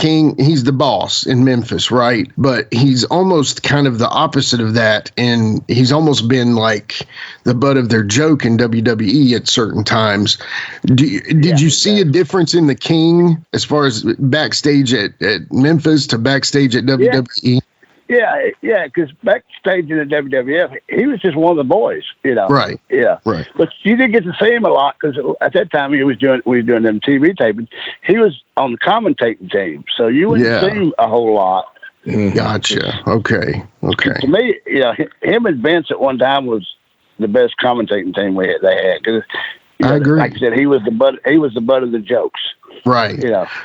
king. He's the boss in Memphis, right? But he's almost kind of the opposite of that, and he's almost been like the butt of their joke in WWE at certain times. Did you see a difference in the king as far as backstage at Memphis to backstage at WWE? Yeah, because backstage in the WWF, he was just one of the boys, Right. Yeah. Right. But you didn't get to see him a lot because at that time we was doing them TV tapings. He was on the commentating team, so you wouldn't see him a whole lot. Gotcha. Okay. To me, him and Vince at one time was the best commentating team they had. Cause, I agree. Like I said, he was the butt of the jokes. Right.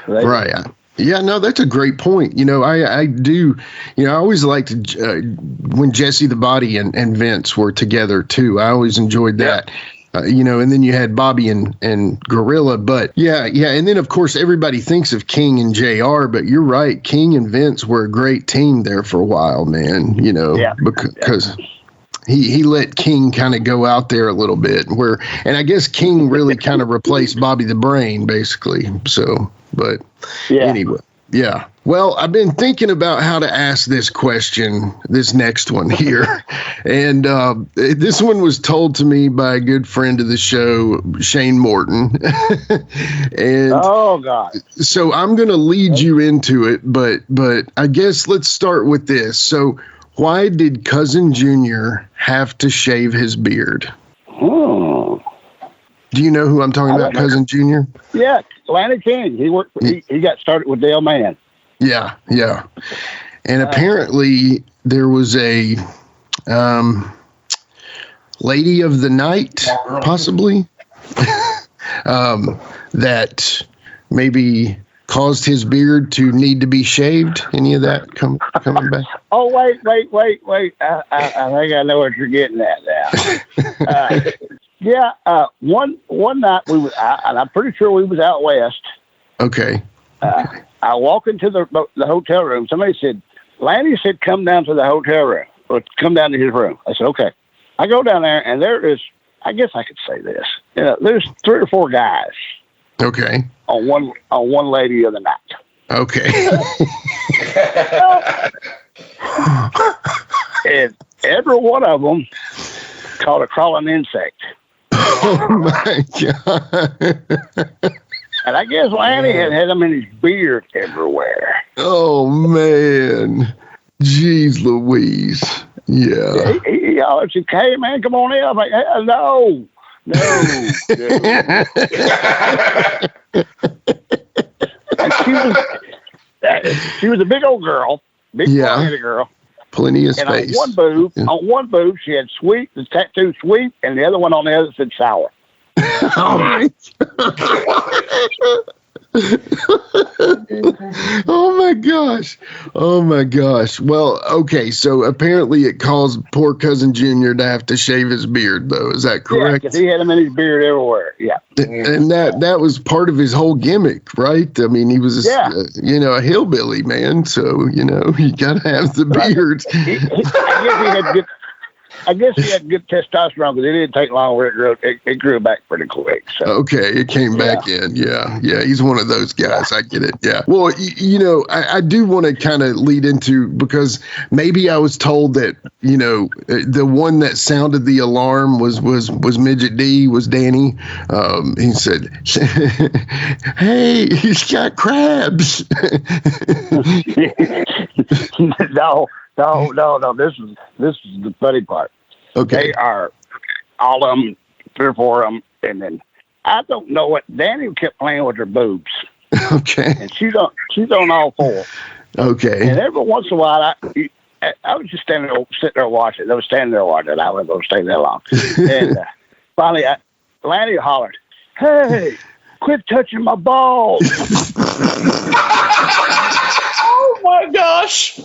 Right. Yeah, no, that's a great point. I do. I always liked when Jesse the Body and Vince were together too. I always enjoyed that. And then you had Bobby and Gorilla, but yeah. And then of course everybody thinks of King and JR, but you're right. King and Vince were a great team there for a while, man, because he let King kind of go out there a little bit and I guess King really kind of replaced Bobby the Brain basically. So, but anyway. Yeah. Well, I've been thinking about how to ask this question, this next one here. And this one was told to me by a good friend of the show, Shane Morton. And oh, God. So I'm going to lead you into it, but I guess let's start with this. So why did Cousin Junior have to shave his beard? Do you know who I'm talking about, Cousin Junior? Yeah, Lanny King. He worked. He got started with Dale Mann. Yeah. And apparently there was a lady of the night, possibly, that maybe caused his beard to need to be shaved. Any of that coming back? Oh, wait. I think I know what you're getting at now. One night and I'm pretty sure we was out west. Okay. I walk into the hotel room. Somebody said, Lanny said, come down to the hotel room, or come down to his room. I said, okay. I go down there, and there is, I guess I could say this, there's 3 or 4 guys. Okay. On one lady of the night. Okay. And every one of them caught a crawling insect. Oh my God. And I guess Lanny had them in his beard everywhere. Oh man. Jeez Louise. Yeah. He always said, hey man, come on in. I'm like, no. And she was a big old girl, big girl. Plenty of and space. On one boob, she had sweet, the tattoo sweet, and the other one on the other said sour. Oh my God. Oh my gosh. Oh my gosh. Well, okay. So apparently it caused poor cousin Junior to have to shave his beard, though. Is that correct? Yeah, 'cause he had him in his beard everywhere. Yeah. And that was part of his whole gimmick, right? I mean, he was, a hillbilly, man. So, you got to have the beard. I guess he had good testosterone, but it didn't take long where it grew back pretty quick. So. Okay, it came back in. Yeah, he's one of those guys. I get it. Yeah. Well, I do want to kind of lead into, because maybe I was told that the one that sounded the alarm was Midget D, was Danny. He said, "Hey, he's got crabs." No. This is the funny part. Okay. They are all of them, 3 or 4 of them, and then I don't know what Danny kept playing with her boobs. Okay. And she's on all 4. Okay. And every once in a while, I was just sitting there watching. I was standing there watching. I wasn't going to stay that long. And finally, Lanny hollered, "Hey, quit touching my balls!" Oh my gosh!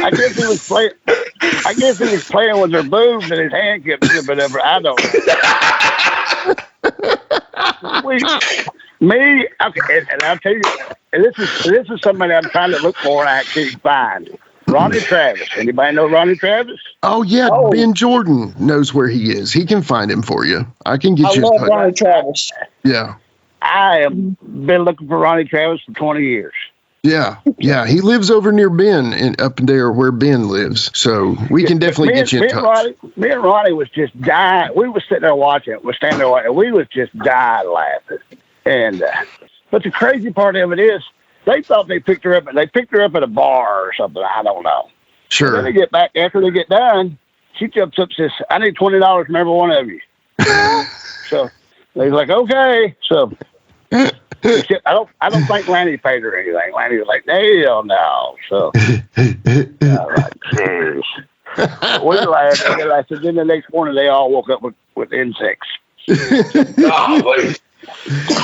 I guess he was playing. I guess he was playing with her boobs, and his hand kept slipping over. I don't know. Okay, and I'll tell you, and this is somebody I'm trying to look for and actually find. Ronnie Travis. Anybody know Ronnie Travis? Oh, yeah. Ben Jordan knows where he is. He can find him for you. I can get you. I love Ronnie Travis. Yeah. I have been looking for Ronnie Travis for 20 years. Yeah. He lives over near Ben, up there where Ben lives. So we can definitely get you in touch. Me and Ronnie was just dying. We were sitting there watching. We're standing there watching. We was just dying laughing. And but the crazy part of it is, they thought they picked her up, and they picked her up at a bar or something. I don't know. Sure. And then they get back after they get done. She jumps up and says, "I need $20 from every one of you." So they're like, "Okay." So I don't think Lanny paid her anything. Lanny was like, "Hell no." So like, jeez. We laughed. And then the next morning, they all woke up with insects.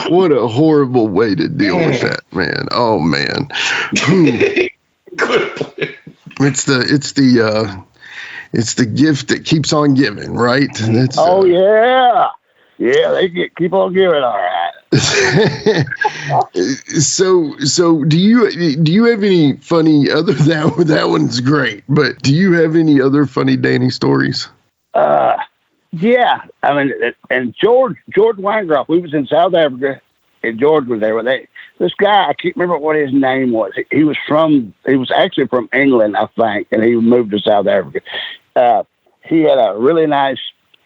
What a horrible way to deal with that, man. Oh man. It's the gift that keeps on giving, right? That's, yeah, they keep on giving, all right. So do you have any funny other that one's great, but do you have any other funny Danny stories? Yeah, I mean, and George Weingroff, we was in South Africa, and George was there. This guy, I can't remember what his name was. He was actually from England, I think, and he moved to South Africa. He had a really nice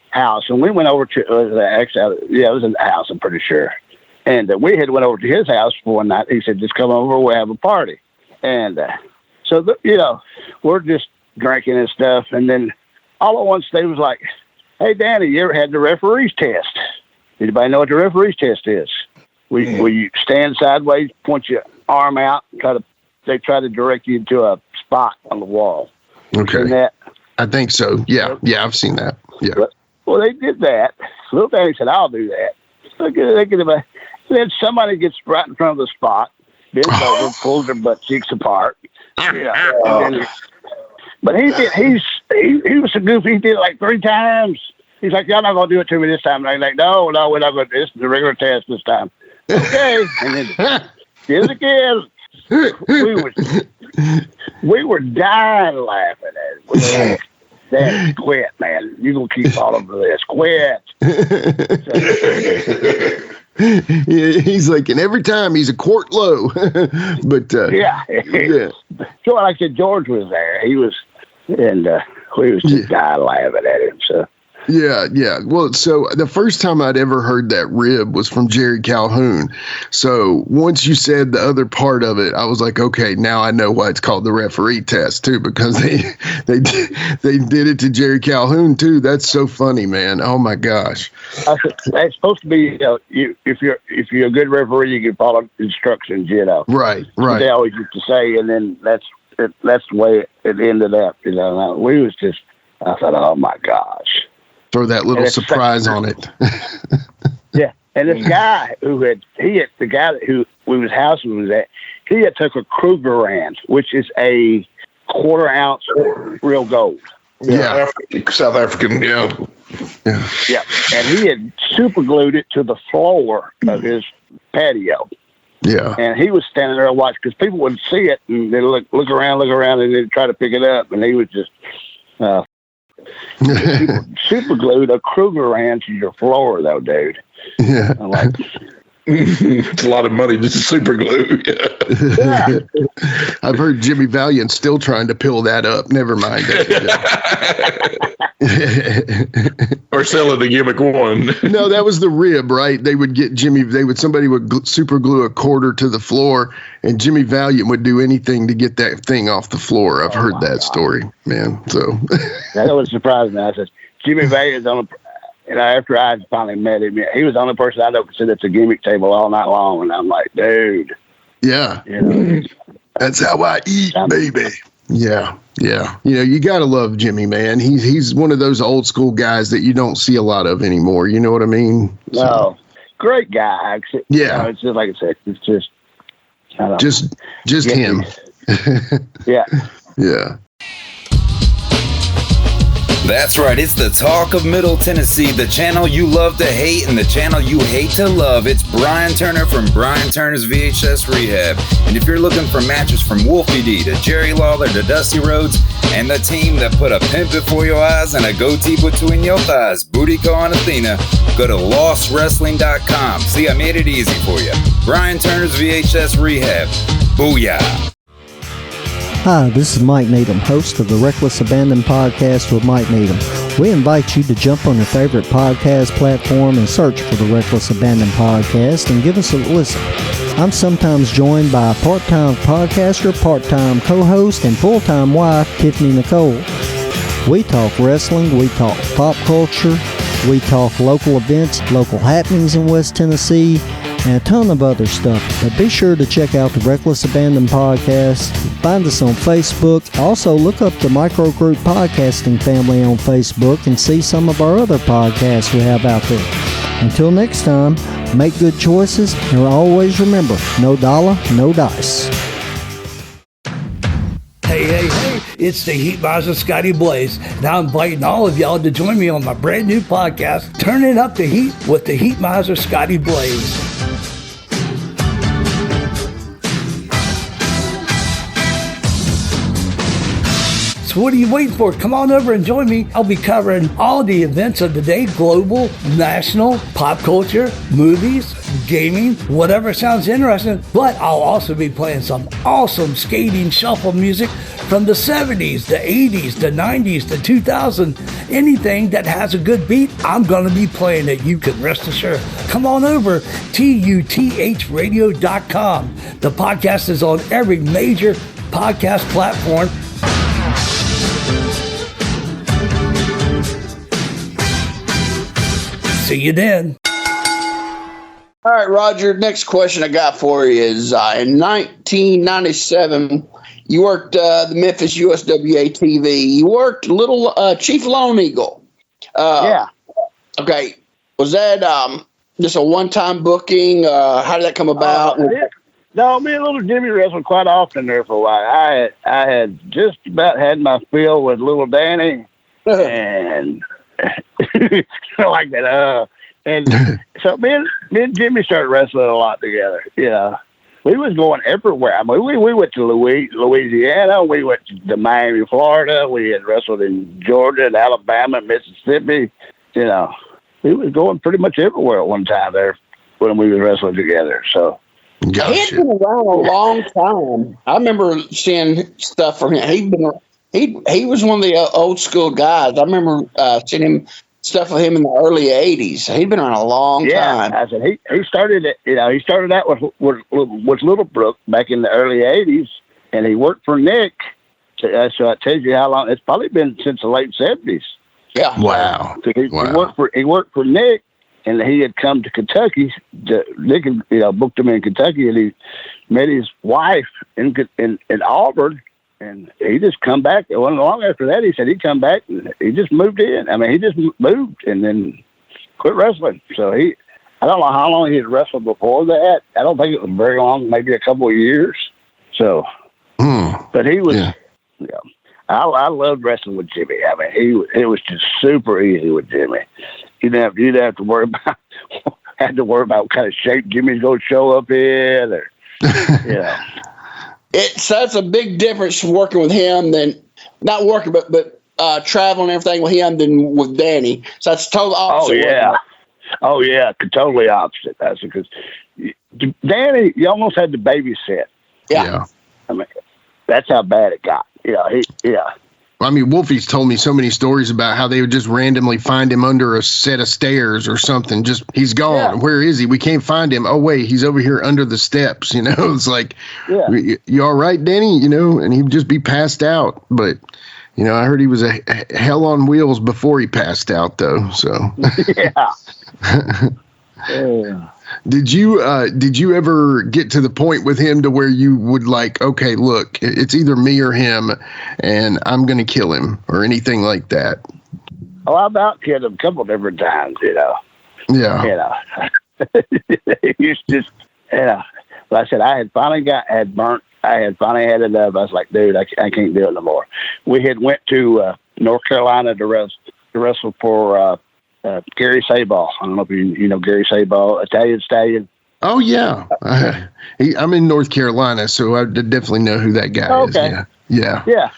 house, and we went over to, it was in the house, I'm pretty sure. And we had went over to his house for one night. He said, "Just come over, we'll have a party." And so, we're just drinking and stuff, and then all at once they was like, "Hey, Danny, you ever had the referee's test?" Anybody know what the referee's test is? Where you stand sideways, point your arm out, they try to direct you to a spot on the wall. Okay. Seen that? I think so. Yeah, I've seen that. Yeah. Well, they did that. Little Danny said, "I'll do that." Then somebody gets right in front of the spot, bends over, pulls their butt cheeks apart. But he was so goofy. He did it like 3 times. He's like, "Y'all not gonna do it to me this time." And I'm like, "No, we're not gonna. This is the regular test this time." Okay, and then did it again. We were dying laughing at it. Daddy, quit, man. You gonna keep falling for this? Quit. He's like, and every time he's a quart low. But yeah. So like I said, George was there. He was, and we was just dying laughing at him. So. Yeah. Well, so the first time I'd ever heard that rib was from Jerry Calhoun. So once you said the other part of it, I was like, okay, now I know why it's called the referee test too, because they did it to Jerry Calhoun too. That's so funny, man. Oh my gosh. That's supposed to be, if you're a good referee, you can follow instructions, Right. They always used to say, and then that's the way it ended up. We was just. I thought, oh my gosh. Throw that little surprise on it. Yeah. And this guy the guy who whose house we was at, he had took a Krugerrand, which is a 1/4 ounce real gold. Yeah, South African. Yeah. And he had super glued it to the floor of his patio. Yeah. And he was standing there watching because people would see it and they'd look around, and they'd try to pick it up, and he was just super glued a Krugerrand to your floor, though, dude. Yeah. I'm like, it's a lot of money just to super glue. yeah. I've heard Jimmy Valiant still trying to pill that up. Never mind. Or sell it a gimmick one. No, that was the rib, right? They would get somebody would super glue a quarter to the floor, and Jimmy Valiant would do anything to get that thing off the floor. I've heard that story, man. So that was surprising. I said, Jimmy Valiant's on after I finally met him, he was the only person I know could sit at the gimmick table all night long, and I'm like, dude. Yeah. You know, that's how I eat, baby. Yeah. Yeah. You got to love Jimmy, man. He's one of those old school guys that you don't see a lot of anymore. You know what I mean? No. Great guy. Yeah. It's just like I said, it's just, just him. Yeah. Yeah. That's right, it's the talk of Middle Tennessee, the channel you love to hate and the channel you hate to love. It's Brian Turner from Brian Turner's VHS Rehab. And if you're looking for matches from Wolfie D to Jerry Lawler to Dusty Rhodes and the team that put a pimp before your eyes and a goatee between your thighs, Booty Call and Athena, go to lostwrestling.com. See, I made it easy for you. Brian Turner's VHS Rehab. Booyah. Hi, this is Mike Needham, host of the Reckless Abandon Podcast with Mike Needham. We invite you to jump on your favorite podcast platform and search for the Reckless Abandon Podcast and give us a listen. I'm sometimes joined by a part-time podcaster, part-time co-host, and full-time wife, Tiffany Nicole. We talk wrestling, we talk pop culture, we talk local events, local happenings in West Tennessee, and a ton of other stuff. But be sure to check out the Reckless Abandon Podcast. Find us on Facebook. Also, look up the Micro Group Podcasting family on Facebook and see some of our other podcasts we have out there. Until next time, make good choices and always remember, no dollar, no dice. Hey, it's the Heat Miser Scotty Blaze, and I'm inviting all of y'all to join me on my brand new podcast, Turning Up the Heat with the Heat Miser Scotty Blaze. So what are you waiting for? Come on over and join me. I'll be covering all the events of the day, global, national, pop culture, movies, gaming, whatever sounds interesting. But I'll also be playing some awesome skating shuffle music from the 70s, the 80s, the 90s, the 2000s. Anything that has a good beat, I'm going to be playing it. You can rest assured. Come on over, tuthradio.com. The podcast is on every major podcast platform. See you then. All right, Roger, next question I got for you is in 1997, you worked the Memphis USWA TV. You worked Little Chief Lone Eagle. Yeah. Okay. Was that just a one-time booking? How did that come about? No, me and Little Jimmy wrestled quite often there for a while. I had just about had my fill with Little Danny, and like that. And so me and Jimmy started wrestling a lot together. Yeah, we was going everywhere. I mean, we went to Louisiana. We went to Miami, Florida. We had wrestled in Georgia, and Alabama, Mississippi. You know, we was going pretty much everywhere at one time there when we was wrestling together. So. Gotcha. He's been around a long time. I remember seeing stuff from him. He was one of the old school guys. I remember seeing him stuff with him in the early '80s. He'd been around a long time. I said he started it. He started out with Little Brook back in the early '80s, and he worked for Nick. So that tells you how long. It's probably been since the late '70s. Yeah. Wow. He worked for Nick. And he had come to Kentucky. Nick, booked him in Kentucky, and he met his wife in Auburn. And he just come back. It wasn't long after that. He said he'd come back, and he just moved in. I mean, he just moved and then quit wrestling. So I don't know how long he had wrestled before that. I don't think it was very long, maybe a couple of years. So, but he was, I loved wrestling with Jimmy. I mean, it was just super easy with Jimmy. You'd have to worry about, what kind of shape Jimmy's going to show up in, or, That's a big difference working with him than not working, but traveling and everything with him than with Danny. So that's total opposite. Oh yeah, totally opposite. That's because Danny, you almost had to babysit. Yeah. I mean, that's how bad it got. I mean, Wolfie's told me so many stories about how they would just randomly find him under a set of stairs or something. Just, he's gone. Yeah. Where is he? We can't find him. Oh, wait, he's over here under the steps. It's like, you all right, Danny? And he'd just be passed out. But, I heard he was a hell on wheels before he passed out, though. So, Did you ever get to the point with him to where you would like, okay, look, it's either me or him, and I'm going to kill him, or anything like that? Oh, I about killed him a couple different times, Yeah. He's just, like I said, I had finally had enough. I was like, dude, I can't do it no more. We had went to North Carolina to wrestle for Gary Sabal. I don't know if you know Gary Sabal, Italian Stallion. Oh, yeah. I'm in North Carolina, so I definitely know who that guy is. Yeah. Yeah.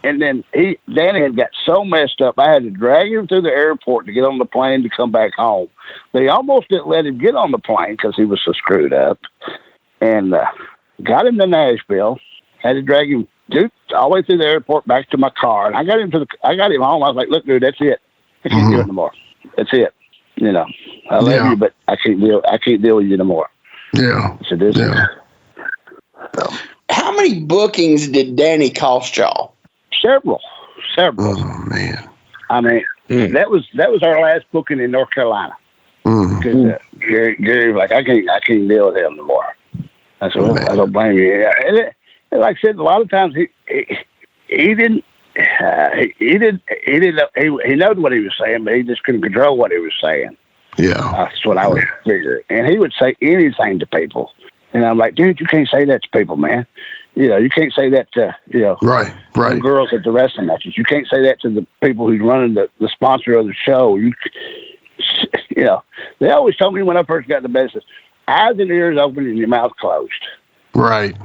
And then Danny had got so messed up, I had to drag him through the airport to get on the plane to come back home. They almost didn't let him get on the plane because he was so screwed up. And got him to Nashville. Had to drag him all the way through the airport back to my car. And I got him home. I was like, look, dude, that's it. I can't do it no more. That's it. I love you, but I can't deal with you no more. Yeah. So this is. How many bookings did Danny cost y'all? Several. Oh man. I mean, that was our last booking in North Carolina. Because Gary was like, I can't deal with him no more. I said, I don't blame you. Yeah. And like I said, a lot of times he didn't. He knew what he was saying, but he just couldn't control what he was saying. Yeah, that's what I was figuring. And he would say anything to people, and I'm like, dude, you can't say that to people, man. You can't say that to right the girls at the wrestling matches. You can't say that to the people who's running the sponsor of the show. They always told me when I first got in the business, eyes and ears open and your mouth closed. Right.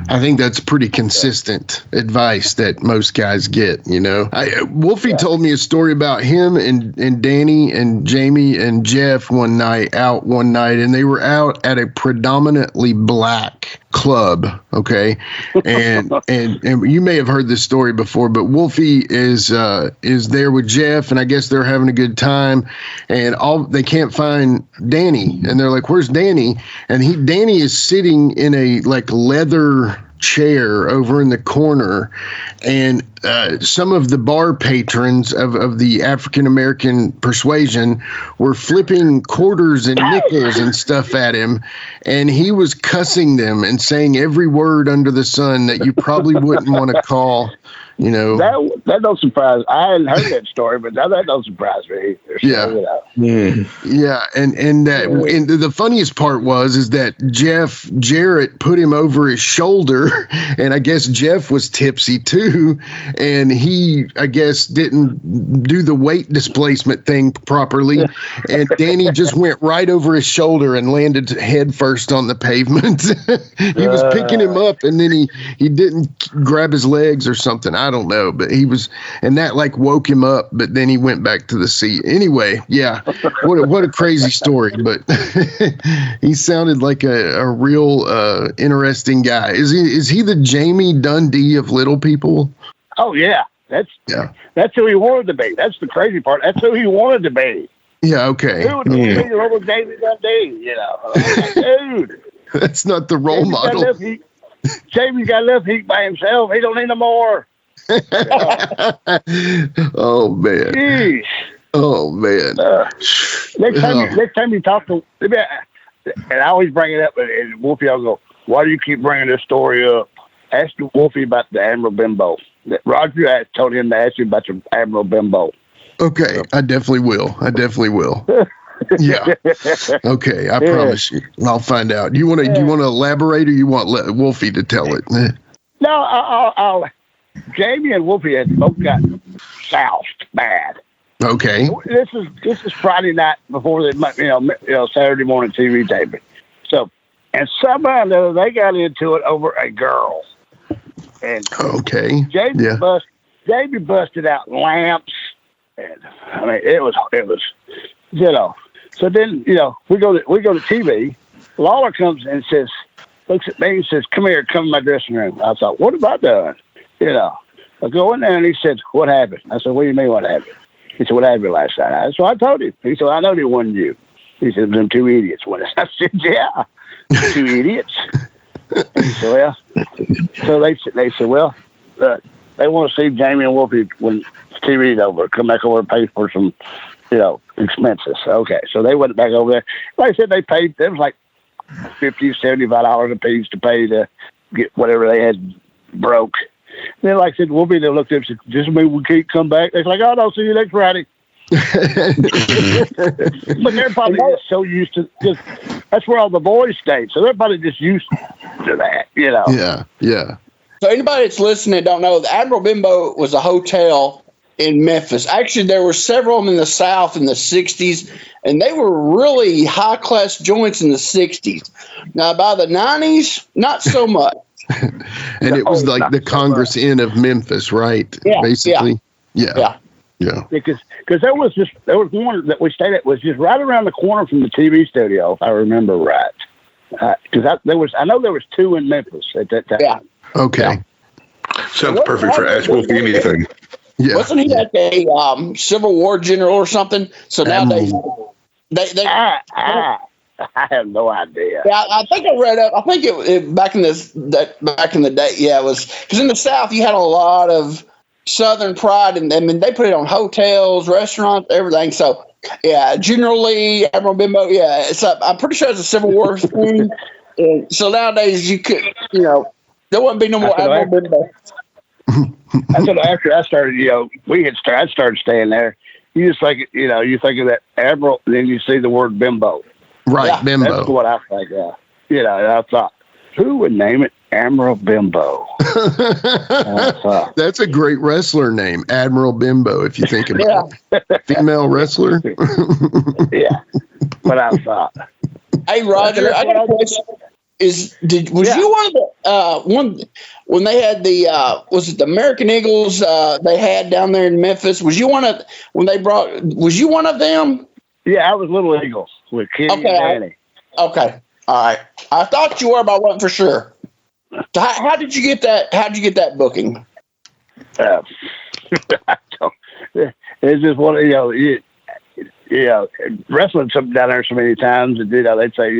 I think that's pretty consistent advice that most guys get, Wolfie told me a story about him and Danny and Jamie and Jeff one night, and they were out at a predominantly black club, okay? And you may have heard this story before, but Wolfie is there with Jeff, and I guess they're having a good time, and they can't find Danny, and they're like, "Where's Danny?" And Danny is sitting in a leather chair over in the corner, and some of the bar patrons of the African American persuasion were flipping quarters and nickels and stuff at him, and he was cussing them and saying every word under the sun that you probably wouldn't want to call. That don't surprise. I hadn't heard that story, but that don't surprise me. Yeah. And the funniest part is that Jarrett put him over his shoulder, and I guess Jeff was tipsy too, and he, I guess, didn't do the weight displacement thing properly, and Danny just went right over his shoulder and landed head first on the pavement. He was picking him up, and then he didn't grab his legs or something. I don't know, but he was, and that woke him up, but then he went back to the seat. Anyway, what a crazy story, but he sounded like a real interesting guy. Is he the Jamie Dundee of little people? Oh yeah, that's who he wanted to be. That's the crazy part. That's who he wanted to be. Yeah, okay. Who would be the little Jamie Dundee? Dude, that's not the role model. Jamie's got enough heat by himself. He don't need no more. Oh man. Jeez. Oh man. Next time you talk to, and I always bring it up, and Wolfie, I'll go, why do you keep bringing this story up? ask Wolfie about the Admiral Bimbo. Roger told him to ask you about the Admiral Bimbo. Okay, I definitely will. Yeah. Okay, I promise you. I'll find out. Do you want to elaborate, or you want Wolfie to tell it? No, I'll. Jamie and Wolfie had both got soused bad. Okay. This is Friday night before the Saturday morning TV taping. So, and somehow or another, they got into it over a girl. And okay. Jamie busted out lamps, and I mean it was So then we go to TV. Lawler comes and looks at me and says, "Come here, come in my dressing room." I thought, what have I done? I go in there and he said, "What happened?" I said, "What do you mean what happened?" He said, "What happened last night?" So I told him. He said, "I know it wasn't you." He said, "Them two idiots." I said, "Yeah, two idiots." So they said, "Well, they want to see Jamie and Wolfie when TV's over. Come back over and pay for some, expenses." Okay, so they went back over there. Like I said, they paid. It was like $50, $75 a piece to pay to get whatever they had broke. And then, like I said, Wolfie, they looked at him and said, "Just me, we can't come back." They're like, "Oh, no, see you next Friday." But they're probably just so used to, because that's where all the boys stayed. So they're probably just used to that, Yeah. So anybody that's listening don't know, the Admiral Bimbo was a hotel in Memphis. Actually, there were several of them in the South in the 60s, and they were really high-class joints in the 60s. Now, by the 90s, not so much. And it was like the Congress Inn of Memphis, right? Yeah, basically. Yeah. Because there was one that we stayed at was just right around the corner from the TV studio, if I remember right. Because I know there was two in Memphis at that time. Yeah. Okay. Sounds perfect for Ask Wolfie anything. Yeah. Wasn't he like a Civil War general or something? So nowadays they I have no idea. Yeah, I think I read up. I think it back in the day. Yeah, it was because in the South you had a lot of Southern pride, and I mean they put it on hotels, restaurants, everything. So yeah, General Lee, Admiral Bimbo. Yeah, I'm pretty sure it's a Civil War thing. And so nowadays you could, there wouldn't be no more Admiral Bimbo. I said after I started, I started staying there. You just think, you think of that Admiral, and then you see the word Bimbo. Right, yeah, Bimbo. That's what I think of. I thought, who would name it Admiral Bimbo? That's a great wrestler name, Admiral Bimbo, if you think about it. Female wrestler. Yeah, but I thought. Hey, Roger, I got a question. Was you one of the when they had the was it the American Eagles they had down there in Memphis? Was you one of Was you one of them? Yeah, I was Little Eagles with Kenny and Danny. Okay, all right. I thought you were, but I wasn't for sure. So how did you get that? How did you get that booking? It's just one wrestling something down there so many times, and they'd say,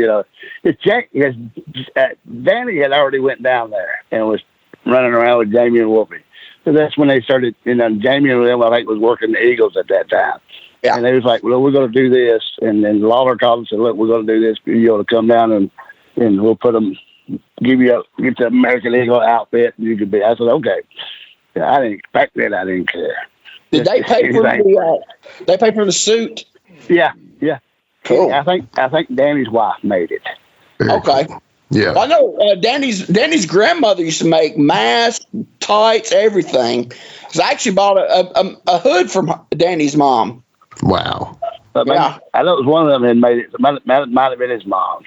it's Jack. Danny had already went down there and was running around with Jamie and Wolfie. So that's when they started. Jamie and them, I think, was working the Eagles at that time. Yeah. And they was like, well, we're going to do this. And then Lawler called and said, look, we're going to do this. You ought to come down and we'll put them, get the American Eagle outfit, and you could be. I said, okay. Yeah, back then I didn't care. Did they pay for they pay for the suit? Yeah. Cool. Yeah, I think Danny's wife made it. Okay. Yeah. Well, I know Danny's grandmother used to make masks, tights, everything. Because I actually bought a hood from Danny's mom. Wow. Yeah. I know it was one of them that made it. It might have been his mom's.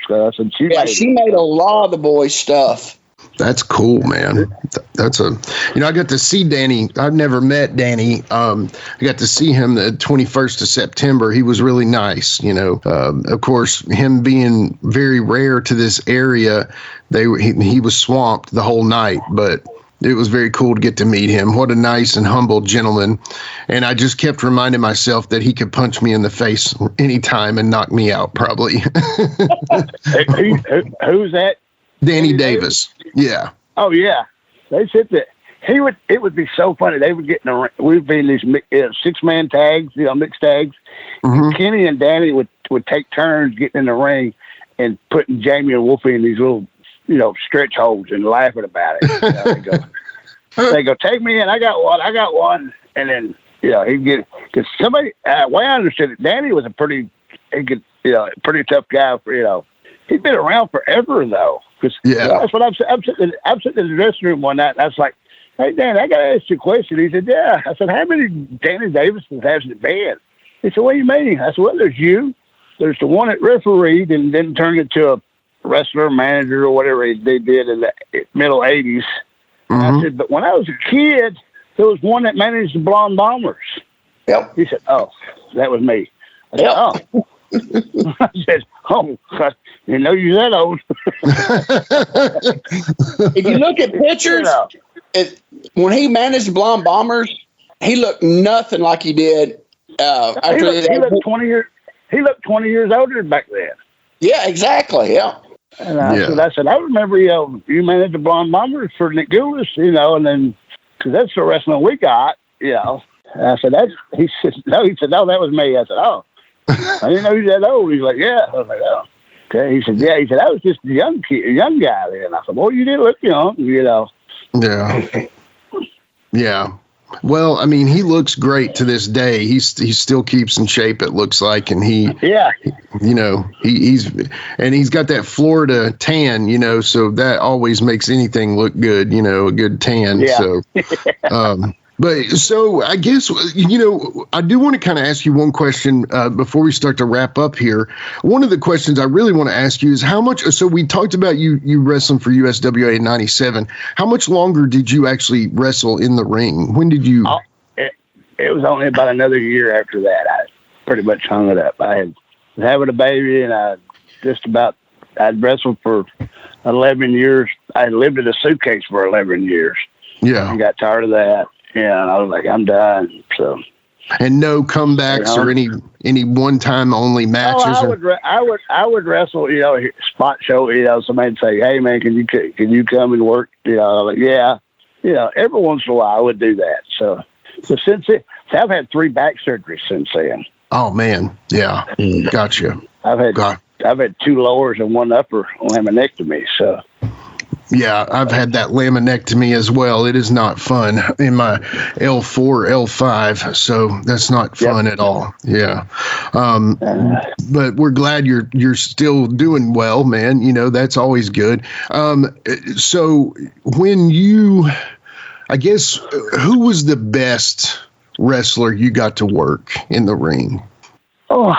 She made a lot of the boys' stuff. That's cool, man. That's I got to see Danny. I've never met Danny. I got to see him the 21st of September. He was really nice. Of course, him being very rare to this area, he was swamped the whole night, but it was very cool to get to meet him. What a nice and humble gentleman. And I just kept reminding myself that he could punch me in the face anytime and knock me out, probably. Who's that? Danny Davis. Yeah. Oh yeah. They said that it would be so funny. They would get in the ring. We'd be in these 6-man tags, mixed tags. Mm-hmm. Kenny and Danny would take turns getting in the ring and putting Jamie and Wolfie in these little stretch holds and laughing about it. They go, take me in. I got one. And then, he'd get, because somebody, way I understood it, Danny was a pretty tough guy he'd been around forever though. Cause that's what I'm sitting in the dressing room one night and I was like, hey, Dan, I got to ask you a question. He said, yeah. I said, how many Danny Davises has the band? He said, what do you mean? I said, well, there's you. There's the one that refereed and then turned into a wrestler, manager, or whatever they did in the middle 80s. I said, but when I was a kid, there was one that managed the Blonde Bombers. Yep. He said, oh, that was me. I said, oh. I said, oh, I didn't know you that old. If you look at pictures, when he managed the Blonde Bombers, he looked nothing like he did after he looked 20 years. He looked 20 years older back then. Yeah, exactly. Yeah. And I said, I remember you managed the Blonde Bombers for Nick Goulas, and then because that's the wrestling we got, And I said, he said, no, that was me. I said, oh, I didn't know you were that old. He's like, yeah. I was like, oh, okay. He said, yeah. He said, I was just a young guy then. I said, well, you did look young, Yeah. Yeah. Well, I mean, he looks great to this day. He still keeps in shape, it looks like, and he's got that Florida tan, so that always makes anything look good, a good tan. Yeah. So, but so I guess, I do want to kind of ask you one question before we start to wrap up here. One of the questions I really want to ask you is how much, so we talked about you wrestling for USWA in 97. How much longer did you actually wrestle in the ring? When did you? It was only about another year after that. I pretty much hung it up. I was having a baby and I'd wrestled for 11 years. I lived in a suitcase for 11 years. Yeah. I got tired of that. Yeah, and I was like, I'm done. So, and no comebacks or any one time only matches. I would wrestle. Spot show. Somebody'd say, "Hey man, can you come and work?" I was like, yeah. Every once in a while I would do that. So since I've had 3 back surgeries since then. Oh man, yeah, gotcha. I've had 2 lowers and 1 upper laminectomy. So. Yeah, I've had that laminectomy as well. It is not fun in my L4, L5, so that's not fun at all. Yeah, but we're glad you're still doing well, man. That's always good. So when I guess, who was the best wrestler you got to work in the ring? Oh,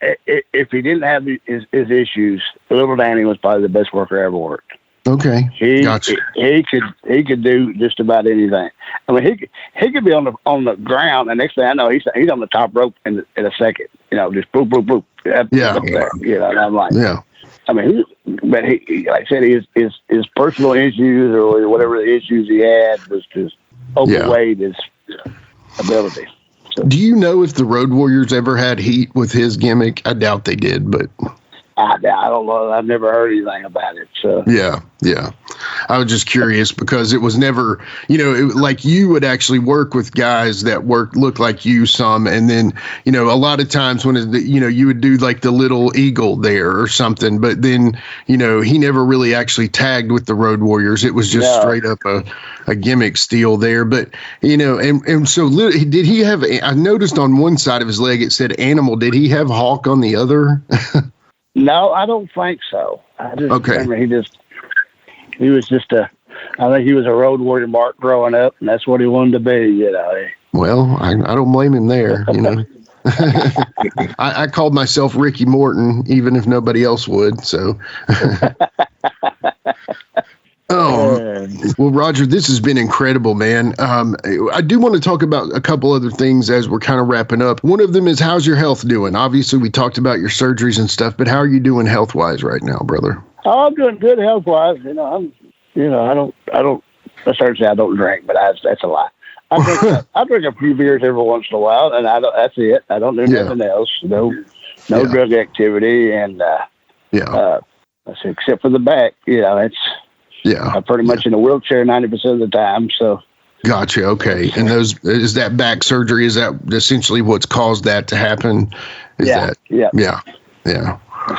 if he didn't have his issues, Little Danny was probably the best worker I ever worked. Okay, gotcha. He could do just about anything. I mean, he could be on the ground, and next thing I know, he's on the top rope in a second. Just boop boop boop. Up there, and I'm like, yeah. I mean, but he, like I said, his personal issues or whatever the issues he had was just overweighed his ability. So, do you know if the Road Warriors ever had heat with his gimmick? I doubt they did, but I don't know. I've never heard anything about it. So yeah. I was just curious because it was never, like you would actually work with guys that look like you some, and then a lot of times when you would do like the Little Eagle there or something, but then he never really actually tagged with the Road Warriors. It was just straight up a gimmick steal there. But and so did he have? I noticed on one side of his leg it said Animal. Did he have Hawk on the other? No, I don't think so. I just remember he was just I think he was a Road Warrior mark growing up, and that's what he wanted to be, Well, I don't blame him there, I called myself Ricky Morton, even if nobody else would, so. Well, Roger, this has been incredible, man. I do want to talk about a couple other things as we're kind of wrapping up. One of them is, how's your health doing? Obviously, we talked about your surgeries and stuff, but how are you doing health-wise right now, brother? Oh, I'm doing good health-wise. I started to say I don't drink, but that's a lie. I drink a few beers every once in a while, and that's it. I don't do nothing else. No drug activity, and except for the back, I'm pretty much in a wheelchair 90% of the time. So. Gotcha. Okay. And is that back surgery? Is that essentially what's caused that to happen? Yeah.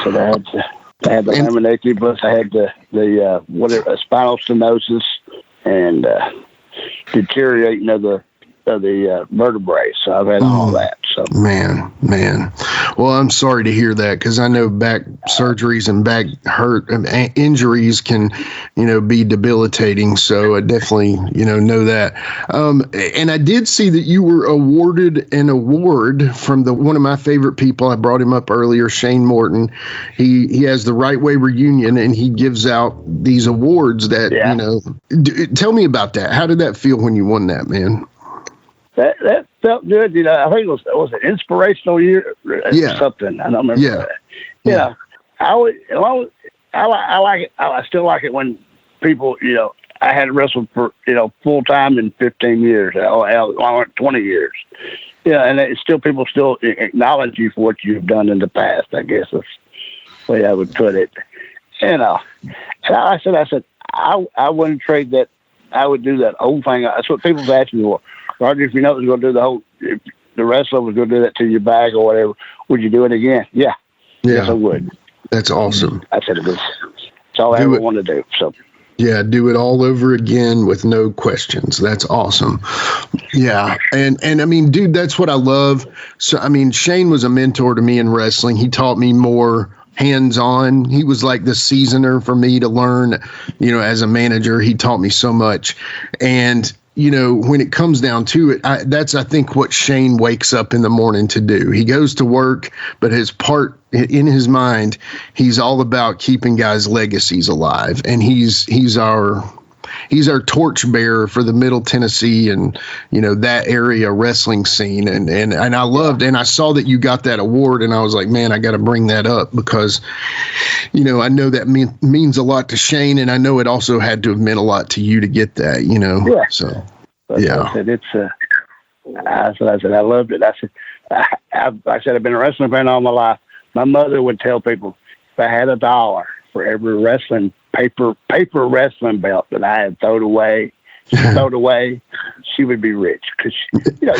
So I had the laminectomy, plus I had the spinal stenosis and deteriorating of the vertebrae. So I've had all that. So man. Well, I'm sorry to hear that, because I know back surgeries and back hurt injuries can, be debilitating. So I definitely, know that. And I did see that you were awarded an award from one of my favorite people. I brought him up earlier, Shane Morton. He has the Right Way Reunion, and he gives out these awards that, tell me about that. How did that feel when you won that, man? That felt good. I think it was an inspirational year. Something. I don't remember. Yeah. I like it. I still like it when people, I had wrestled for, full time in 15 years, 20 years. Yeah. And people still acknowledge you for what you've done in the past. I guess that's the way I would put it. And I said, I wouldn't trade that. I would do that whole thing. That's what people's asking me for. Roger, if you know it was going to do if the wrestler was going to do that to your bag or whatever, would you do it again? Yeah. Yes, I would. That's awesome. I said that's all I ever wanted to do. So. Yeah, do it all over again with no questions. That's awesome. Yeah, and I mean, dude, that's what I love. So, I mean, Shane was a mentor to me in wrestling. He taught me more hands-on. He was like the seasoner for me to learn, as a manager. He taught me so much. And when it comes down to it, that's, I think, what Shane wakes up in the morning to do. He goes to work, but his part in his mind, he's all about keeping guys' legacies alive. And he's our torchbearer for the Middle Tennessee and, that area wrestling scene. And I loved, and I saw that you got that award, and I was like, man, I got to bring that up because, I know that means a lot to Shane, and I know it also had to have meant a lot to you to get that, Yeah. So, yeah. I said, I loved it. I said, I've been a wrestling fan all my life. My mother would tell people if I had $1 for every paper wrestling belt that I had thrown away, she would be rich. Because you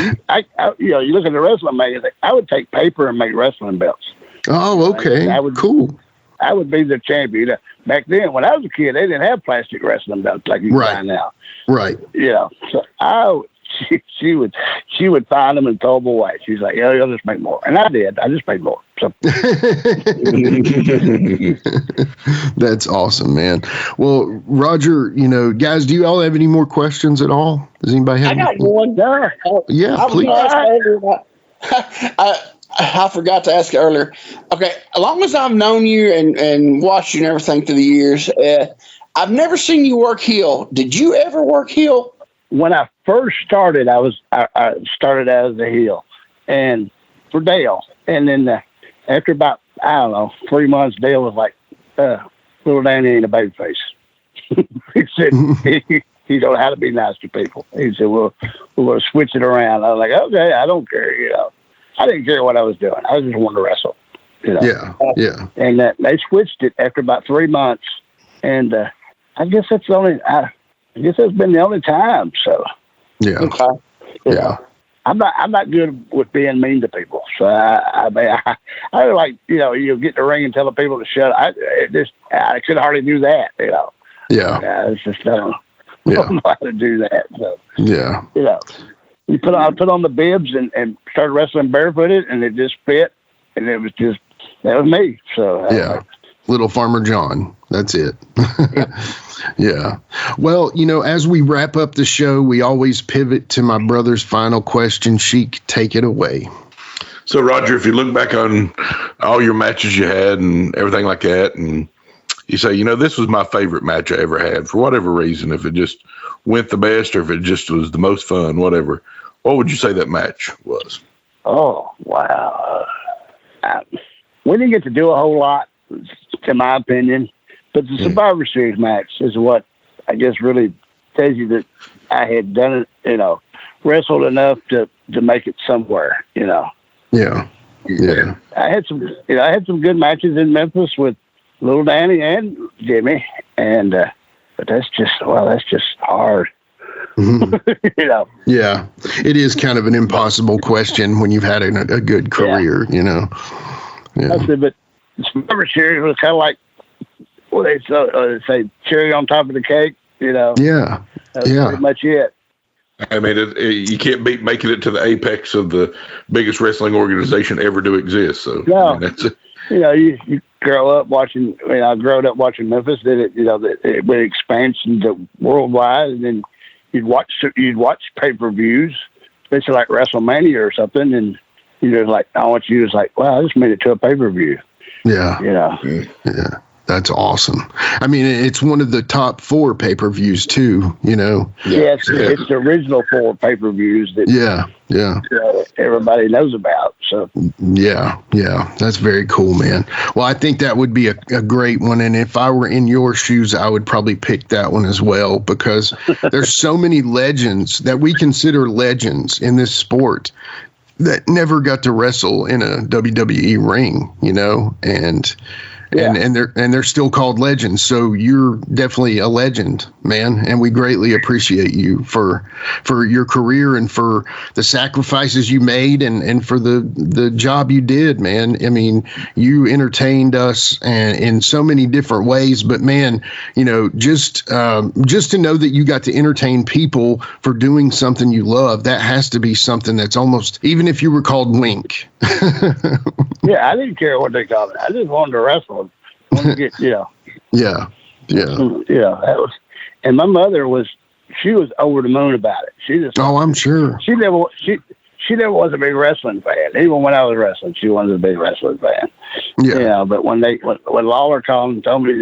look at the wrestling magazine. I would take paper and make wrestling belts. Oh, okay, cool. I would be the champion. Back then, when I was a kid, they didn't have plastic wrestling belts like you find now. Right. So she would find them and throw them away. She's like, "Yeah, you'll just make more," and I did. I just made more. So that's awesome, man. Well, Roger, guys, do you all have any more questions at all? Does anybody have? I got one. Yeah, please. I forgot to ask you earlier. Okay, as long as I've known you and watched you and everything through the years, I've never seen you work heel. Did you ever work heel? When I first started, I started out as a heel, and for Dale, and then after about 3 months, Dale was like, "Little Danny ain't a babyface." He said he don't know how to be nice to people. He said, "Well, we're going to switch it around." I was like, "Okay, I don't care." I didn't care what I was doing. I just wanted to wrestle. Yeah. And they switched it after about 3 months, and I guess that's the only. I guess that's been the only time. So yeah. I'm not good with being mean to people. So I like you get in the ring and tell the people to shut up. I could hardly do that. Yeah. It's just I don't know how to do that. So yeah. I put on the bibs and started wrestling barefooted, and it just fit, and that was me. So Little Farmer John. That's it. Yeah. Well, as we wrap up the show, we always pivot to my brother's final question. Sheik, take it away. So, Roger, if you look back on all your matches you had and everything like that, and you say, this was my favorite match I ever had for whatever reason, if it just went the best or if it just was the most fun, whatever, what would you say that match was? Oh, wow. We didn't get to do a whole lot, in my opinion. But the Survivor Series match is what I guess really tells you that I had done it, wrestled enough to make it somewhere, Yeah. I had some good matches in Memphis with Little Danny and Jimmy, and but that's just hard. Mm-hmm. Yeah, it is kind of an impossible question when you've had a good career, Yeah. I said, but the Survivor Series was kind of like Well, they say cherry on top of the cake. Yeah. That's pretty much it. I mean, you can't beat making it to the apex of the biggest wrestling organization ever to exist. So, no, I mean, that's it. You grow up watching. I mean, I grew up watching Memphis. Then it went expansion to worldwide, and then you'd watch pay-per-views, especially like WrestleMania or something, and you're like, I want you to like, wow, I just made it to a pay-per-view. Yeah. Yeah. That's awesome. I mean, it's one of the top 4 pay-per-views too, Yeah, it's the original 4 pay-per-views that everybody knows about. So yeah, that's very cool, man. Well, I think that would be a great one, and if I were in your shoes, I would probably pick that one as well, because there's so many legends that we consider legends in this sport that never got to wrestle in a WWE ring, and they're still called legends. So you're definitely a legend, man, and we greatly appreciate you for your career and for the sacrifices you made and for the job you did, man. I mean, you entertained us and in so many different ways, but man, just to know that you got to entertain people for doing something you love, that has to be something that's almost, even if you were called Wink. Yeah, I didn't care what they called it. I just wanted to wrestle. I wanted to get, Yeah. Yeah, that was, and my mother she was over the moon about it. She just. Oh, I'm sure. She never was a big wrestling fan. Even when I was wrestling, she wasn't a big wrestling fan. Yeah. But when Lawler called and told me,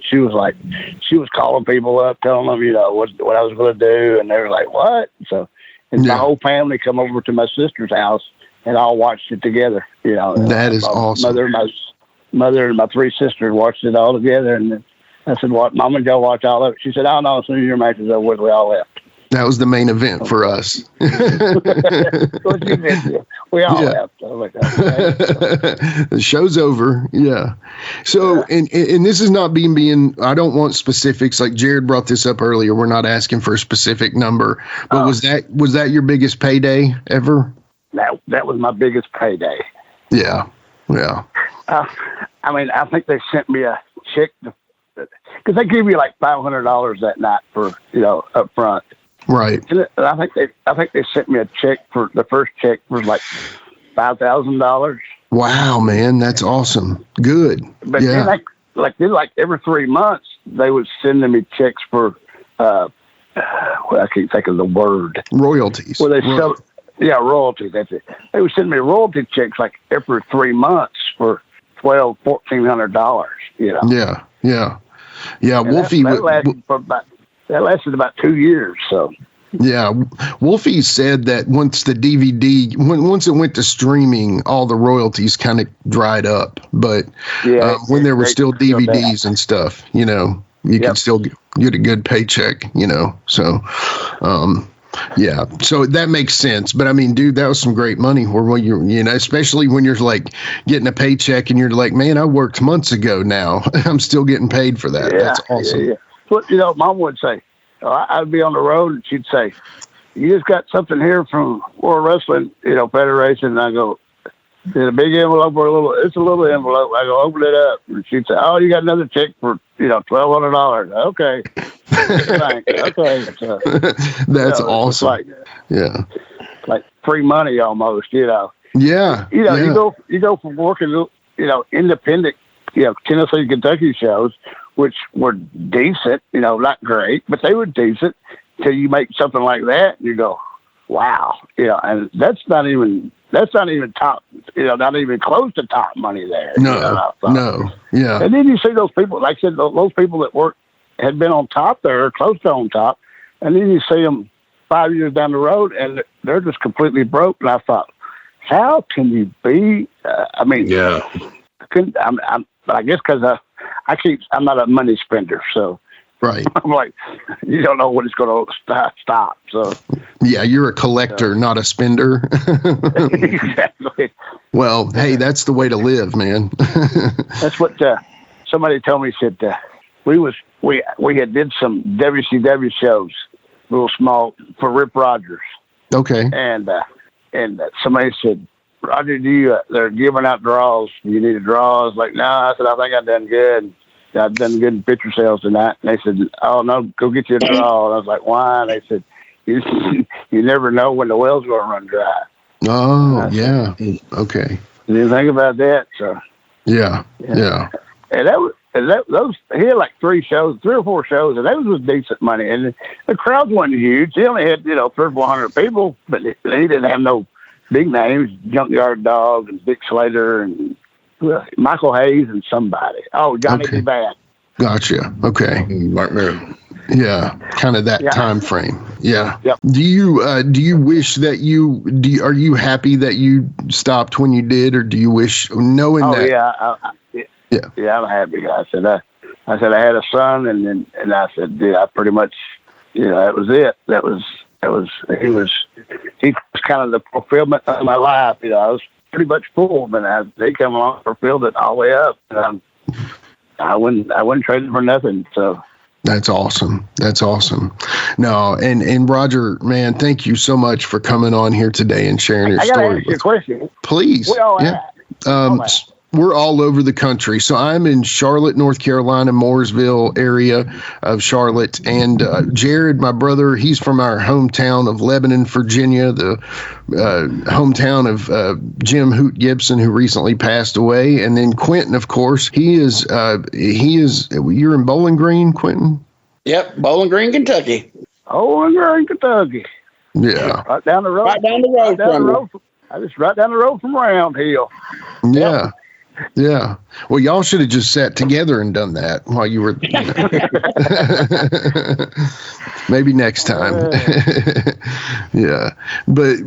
she was calling people up, telling them, what I was going to do, and they were like, "What?" So, and my whole family come over to my sister's house. And all watched it together, That is awesome. Mother and my 3 sisters watched it all together, and then I said, "What, Mom and Joe watch all of it?" She said, "Oh no, as soon as your match is over, we all left." That was the main event for us. We all left. I was like, okay. The show's over. Yeah. So, and this is not being. I don't want specifics. Like Jared brought this up earlier. We're not asking for a specific number. But was that your biggest payday ever? That was my biggest payday. Yeah. I mean, I think they sent me a check because they gave you like $500 that night for up front. Right. And I think they sent me a check for the first check was like $5,000. Wow, man, that's awesome. Good. But then like every 3 months they would send me checks for I can't think of the word. Royalties. Well, they sell. Yeah, royalty. That's it. They would send me royalty checks like every 3 months for $1,400. Yeah. Wolfie. That lasted about 2 years. So. Yeah, Wolfie said that once the DVD, once it went to streaming, all the royalties kind of dried up. But when there were still DVDs and stuff, you could still get a good paycheck. So. Yeah, so that makes sense. But I mean, dude, that was some great money. Where you're, especially when you're like getting a paycheck and you're like, man, I worked months ago. Now I'm still getting paid for that. That's awesome. Yeah. But Mom would say, I'd be on the road and she'd say, "You just got something here from World Wrestling, Federation." And I go, "Is it a big envelope or a little?" "It's a little envelope." I go, "Open it up." And she'd say, "Oh, you got another check for $1,200. Okay. Okay." So, that's awesome. Like free money almost, Yeah. You go from working, independent, Tennessee, Kentucky shows, which were decent, not great, but they were decent till you make something like that and you go, wow, and that's not even top, not even close to top money there. No. Yeah. And then you see those people, like I said, those people that had been on top there, or close to on top, and then you see them 5 years down the road and they're just completely broke. And I thought, how can you be? I guess because I'm not a money spender, so right. I'm like, you don't know when it's going to stop. So yeah, you're a collector, not a spender. Exactly. Well, hey, that's the way to live, man. That's what somebody told me. Said we had did some WCW shows, little small, for Rip Rogers. Okay. And somebody said, "Roger, they're giving out draws. Do you need a draw?" I was like, "No." I said, "I think I've done good." I'd done good in picture sales tonight. And they said, oh, no, go get you a draw. And I was like, why? And they said, you never know when the well's going to run dry. Oh, yeah. Okay. Didn't think about that. So yeah. And those he had like 3 or 4 shows, and that was decent money. And the crowd wasn't huge. He only had 300 or 400 people, but he didn't have no big names. Junkyard Dog and Dick Slater and Michael Hayes and somebody. Oh, Johnny B. Bad. Gotcha. Okay. Yeah, kind of that time frame. Yeah. Yep. Do you wish that are you happy that you stopped when you did, or do you wish knowing that? Yeah, I'm happy. I said I had a son, and I said, I pretty much, that was it. He was kind of the fulfillment of my life. I was pretty much full, but they come along and fulfilled it all the way up. And I wouldn't trade it for nothing. So. That's awesome. No, and Roger, man, thank you so much for coming on here today and sharing your story. I got to ask you a question. Please. We're all over the country. So I'm in Charlotte, North Carolina, Mooresville area of Charlotte. And Jared, my brother, he's from our hometown of Lebanon, Virginia, the hometown of Jim Hoot Gibson, who recently passed away. And then Quinton, of course, he is, you're in Bowling Green, Quinton? Yep, Bowling Green, Kentucky. Bowling Green, Kentucky. Yeah. Right down the road. Right down the road I just right down the road from Round Hill. Yeah. Yep. Yeah. Well, y'all should have just sat together and done that while you were. Maybe next time. Yeah. But,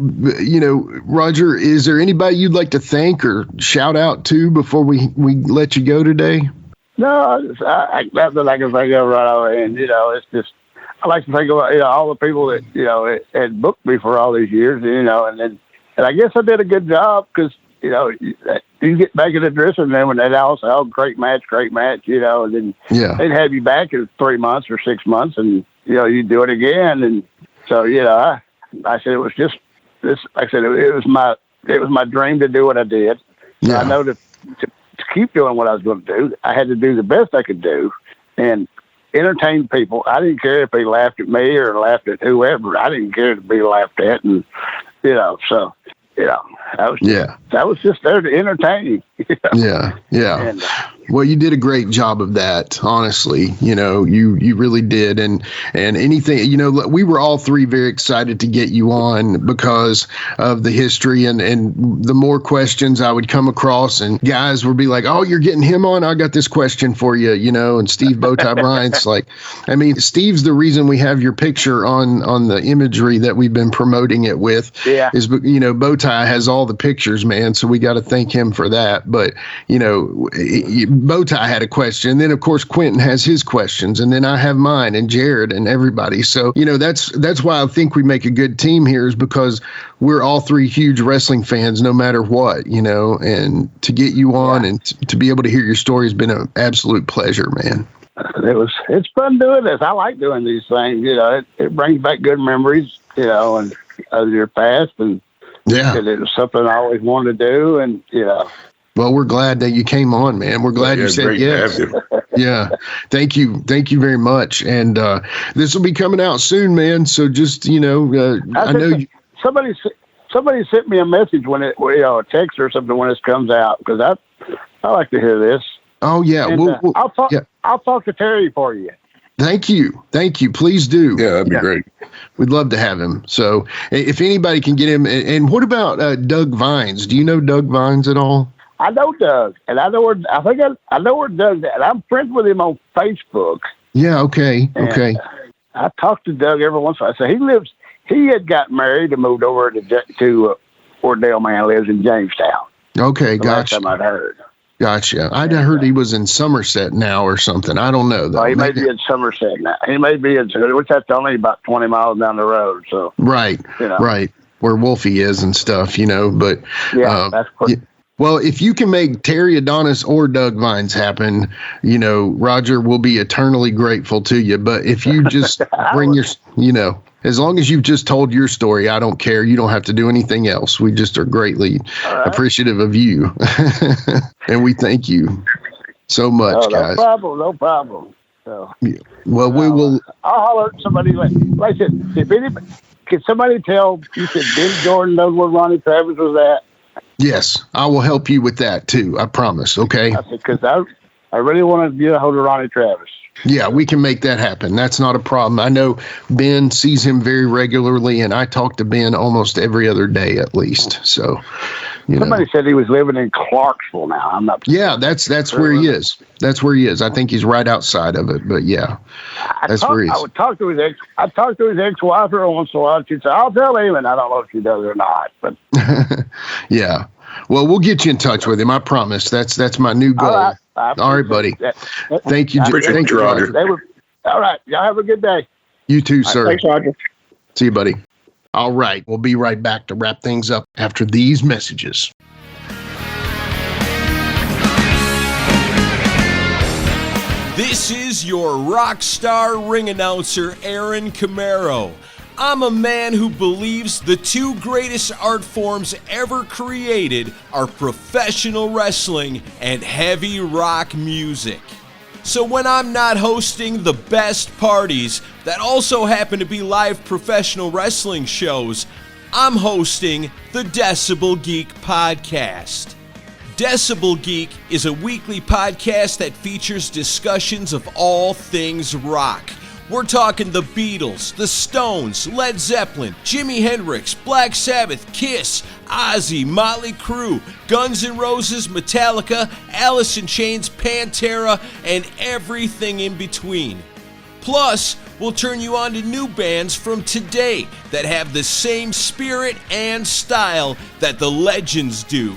Roger, is there anybody you'd like to thank or shout out to before we let you go today? No, that's what I can think of right away. And, it's just, I like to think about, all the people that, had booked me for all these years, and I guess I did a good job because, you get back in the dressing room and they'd all say, oh, great match, and then they'd have you back in 3 months or 6 months and, you do it again. And so, I said, it was just this, like I said, it was my dream to do what I did. Yeah. I know to keep doing what I was going to do, I had to do the best I could do and entertain people. I didn't care if they laughed at me or laughed at whoever. I didn't care to be laughed at. And, so, I was just there to entertain. Yeah. And, well, you did a great job of that, honestly. You really did. And anything, we were all 3 very excited to get you on because of the history and the more questions I would come across and guys would be like, oh, you're getting him on? I got this question for you, and Steve Bowtie Bryant's like, Steve's the reason we have your picture on the imagery that we've been promoting it with. Yeah. Is, Bowtie has all the pictures, man. So we got to thank him for that. But, Bowtie had a question. And then, of course, Quinton has his questions. And then I have mine and Jared and everybody. So, that's why I think we make a good team here is because we're all 3 huge wrestling fans, no matter what, and to get you on and to be able to hear your story has been an absolute pleasure, man. It's fun doing this. I like doing these things. It brings back good memories, and of your past. And it was something I always wanted to do. And, Well, we're glad that you came on, man. We're glad you said yes. Yeah. Thank you. Thank you very much. And this will be coming out soon, man. So just, I know somebody sent me a message when a text or something when this comes out because I like to hear this. Oh yeah. And, I'll talk to Terry for you. Thank you. Please do. Yeah, that'd be great. We'd love to have him. So if anybody can get him. And what about Doug Vines? Do you know Doug Vines at all? I know Doug, and I know where Doug's at. I'm friends with him on Facebook. Yeah, okay. I talk to Doug every once in a while. So he had got married and moved over to where Dale Man lives in Jamestown. Okay, gotcha. Last time I'd heard. Gotcha. I'd heard he was in Somerset now or something. I don't know, though. He may be in Somerset now. He may be which that's only about 20 miles down the road. So Right, right. Where Wolfie is and stuff, but... that's quick. Well, if you can make Terry Adonis or Doug Vines happen, Roger will be eternally grateful to you. But if you just bring your, as long as you've just told your story, I don't care. You don't have to do anything else. We just are greatly appreciative of you. And we thank you. so much, guys. No problem. So, yeah. Well, we will. I'll holler at somebody. Like I said, if anybody, can somebody tell? You said Ben Jordan knows where Ronnie Travis was at. Yes, I will help you with that too. I promise. Okay. Because I really want to get a hold of Ronnie Travis. Yeah, we can make that happen. That's not a problem. I know Ben sees him very regularly, and I talk to Ben almost every other day at least. So, somebody said he was living in Clarksville now. I'm not. Yeah, that's where he is. That's where he is. I think he's right outside of it, but yeah, that's where he is. I would talk to his ex-wife every once in a while. She'd say, "I'll tell him," and I don't know if she does or not. But yeah, well, we'll get you in touch with him. I promise. That's my new goal. All right, buddy. Thank you. Thank you, Roger. All right. Y'all have a good day. You too, sir. Thanks, Roger. See you, buddy. All right. We'll be right back to wrap things up after these messages. This is your rock star ring announcer, Aaron Camaro. I'm a man who believes the two greatest art forms ever created are professional wrestling and heavy rock music. So when I'm not hosting the best parties that also happen to be live professional wrestling shows, I'm hosting the Decibel Geek Podcast. Decibel Geek is a weekly podcast that features discussions of all things rock. We're talking the Beatles, the Stones, Led Zeppelin, Jimi Hendrix, Black Sabbath, Kiss, Ozzy, Motley Crue, Guns N' Roses, Metallica, Alice in Chains, Pantera, and everything in between. Plus, we'll turn you on to new bands from today that have the same spirit and style that the legends do.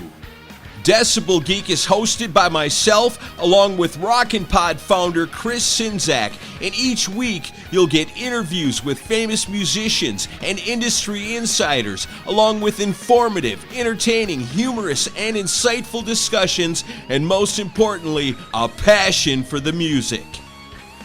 Decibel Geek is hosted by myself along with Rockin' Pod founder Chris Sinzak, and each week you'll get interviews with famous musicians and industry insiders along with informative, entertaining, humorous, and insightful discussions, and most importantly, a passion for the music.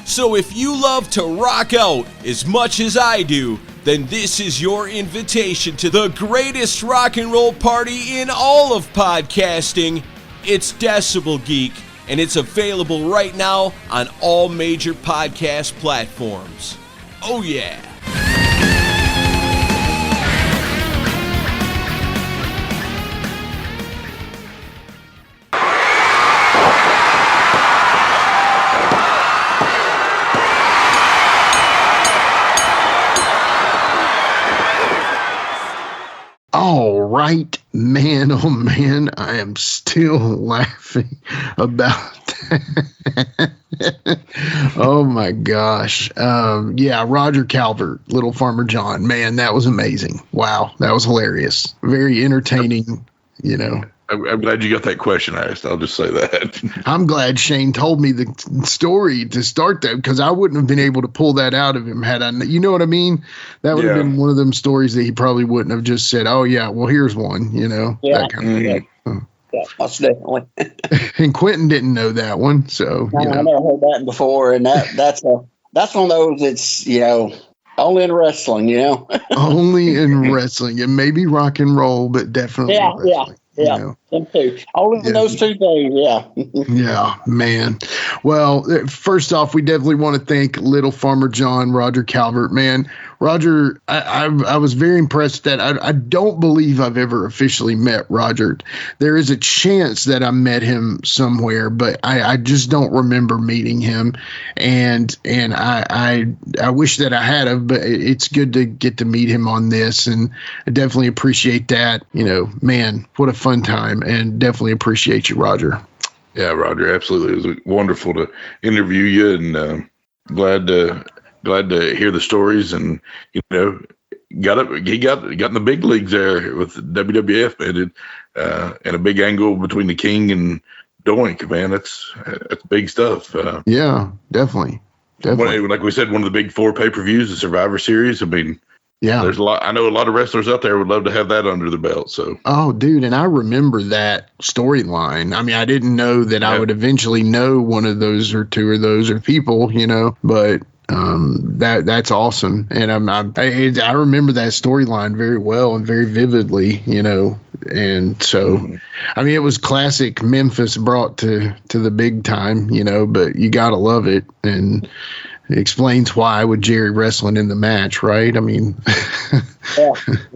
So if you love to rock out as much as I do, then this is your invitation to the greatest rock and roll party in all of podcasting. It's Decibel Geek, and it's available right now on all major podcast platforms. Oh yeah! All right, man, oh man, I am still laughing about that. Oh my gosh. Yeah, Roger Calvert, Little Farmer John, man, that was amazing. Wow, that was hilarious. Very entertaining, you know. I'm glad you got that question asked. I'll just say that. I'm glad Shane told me the story to start that, because I wouldn't have been able to pull that out of him had I, you know what I mean? That would have been one of them stories that he probably wouldn't have just said, "Oh yeah, well here's one," you know. Yeah, that kind of thing. Yeah, most definitely. And Quinton didn't know that one, so I never heard that before, and that's one of those that's, you know, only in wrestling, you know. Only in wrestling, and maybe rock and roll, but definitely wrestling. Yeah, you know? them two. Only in those two things, yeah. Yeah, man. Well, first off, we definitely want to thank Little Farmer John, Roger Calvert, man. Roger, I was very impressed that I don't believe I've ever officially met Roger. There is a chance that I met him somewhere, but I just don't remember meeting him. And I wish that I had have, but it's good to get to meet him on this, and I definitely appreciate that. You know, man, what a fun time, and definitely appreciate you, Roger. Yeah, Roger, absolutely. It was wonderful to interview you, and glad to hear the stories, and you know, he got in the big leagues there with WWF, man, and a big angle between the King and Doink, man. That's big stuff. Yeah, definitely. Like we said, one of the big 4 pay-per-views, the Survivor Series. I mean, yeah, there's a lot. I know a lot of wrestlers out there would love to have that under the belt. So, oh, dude, and I remember that storyline. I mean, I didn't know that I would eventually know one of those or two of those or people, you know, but that's awesome. And I remember that storyline very well and very vividly, you know, And so, I mean, it was classic Memphis brought to the big time, you know, but you got to love it. And it explains why with Jerry wrestling in the match, right? I mean,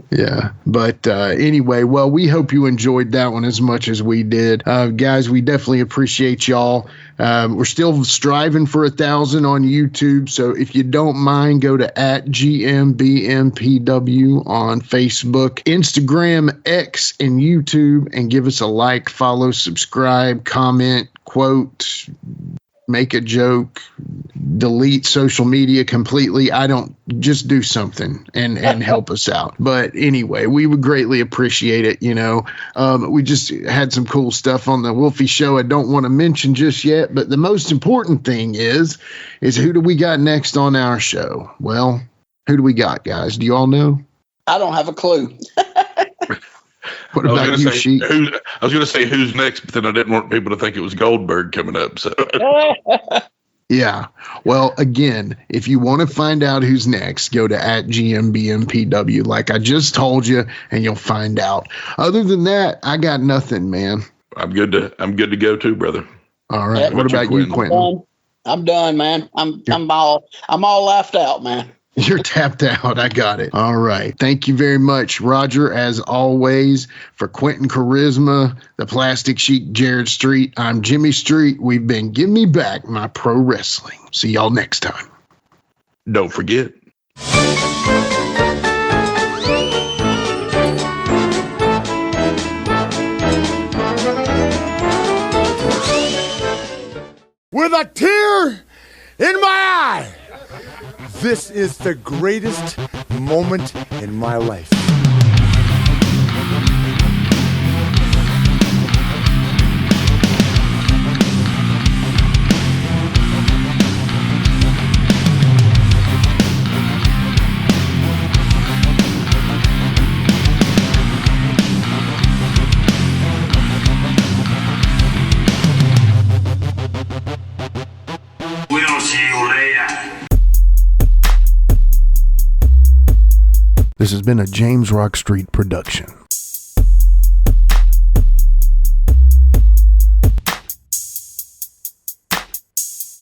yeah. But anyway, well, we hope you enjoyed that one as much as we did. Guys, we definitely appreciate y'all. We're still striving for 1,000 on YouTube. So if you don't mind, go to @GMBMPW on Facebook, Instagram, X, and YouTube, and give us a like, follow, subscribe, comment, quote, make a joke, delete social media completely. I don't, just do something and help us out. But anyway, we would greatly appreciate it. You know, we just had some cool stuff on the Wolfie show I don't want to mention just yet. But the most important thing is who do we got next on our show? Well, who do we got, guys? Do you all know? I don't have a clue. What about you, Sheik? I was going to say who's next, but then I didn't want people to think it was Goldberg coming up. So yeah. Well, again, if you want to find out who's next, go to @GMBMPW, like I just told you, and you'll find out. Other than that, I got nothing, man. I'm good to go too, brother. All right. What about you, Quinton? I'm done, man. I'm all laughed out, man. You're tapped out. I got it. All right. Thank you very much, Roger, as always. For Quinton Quarisma, the Plastic Sheik, Jared Street, I'm Jimmy Street. We've been Give Me Back My Pro Wrestling. See y'all next time. Don't forget. With a tear in my eye, this is the greatest moment in my life. We'll see you later. This has been a James Rock Street production.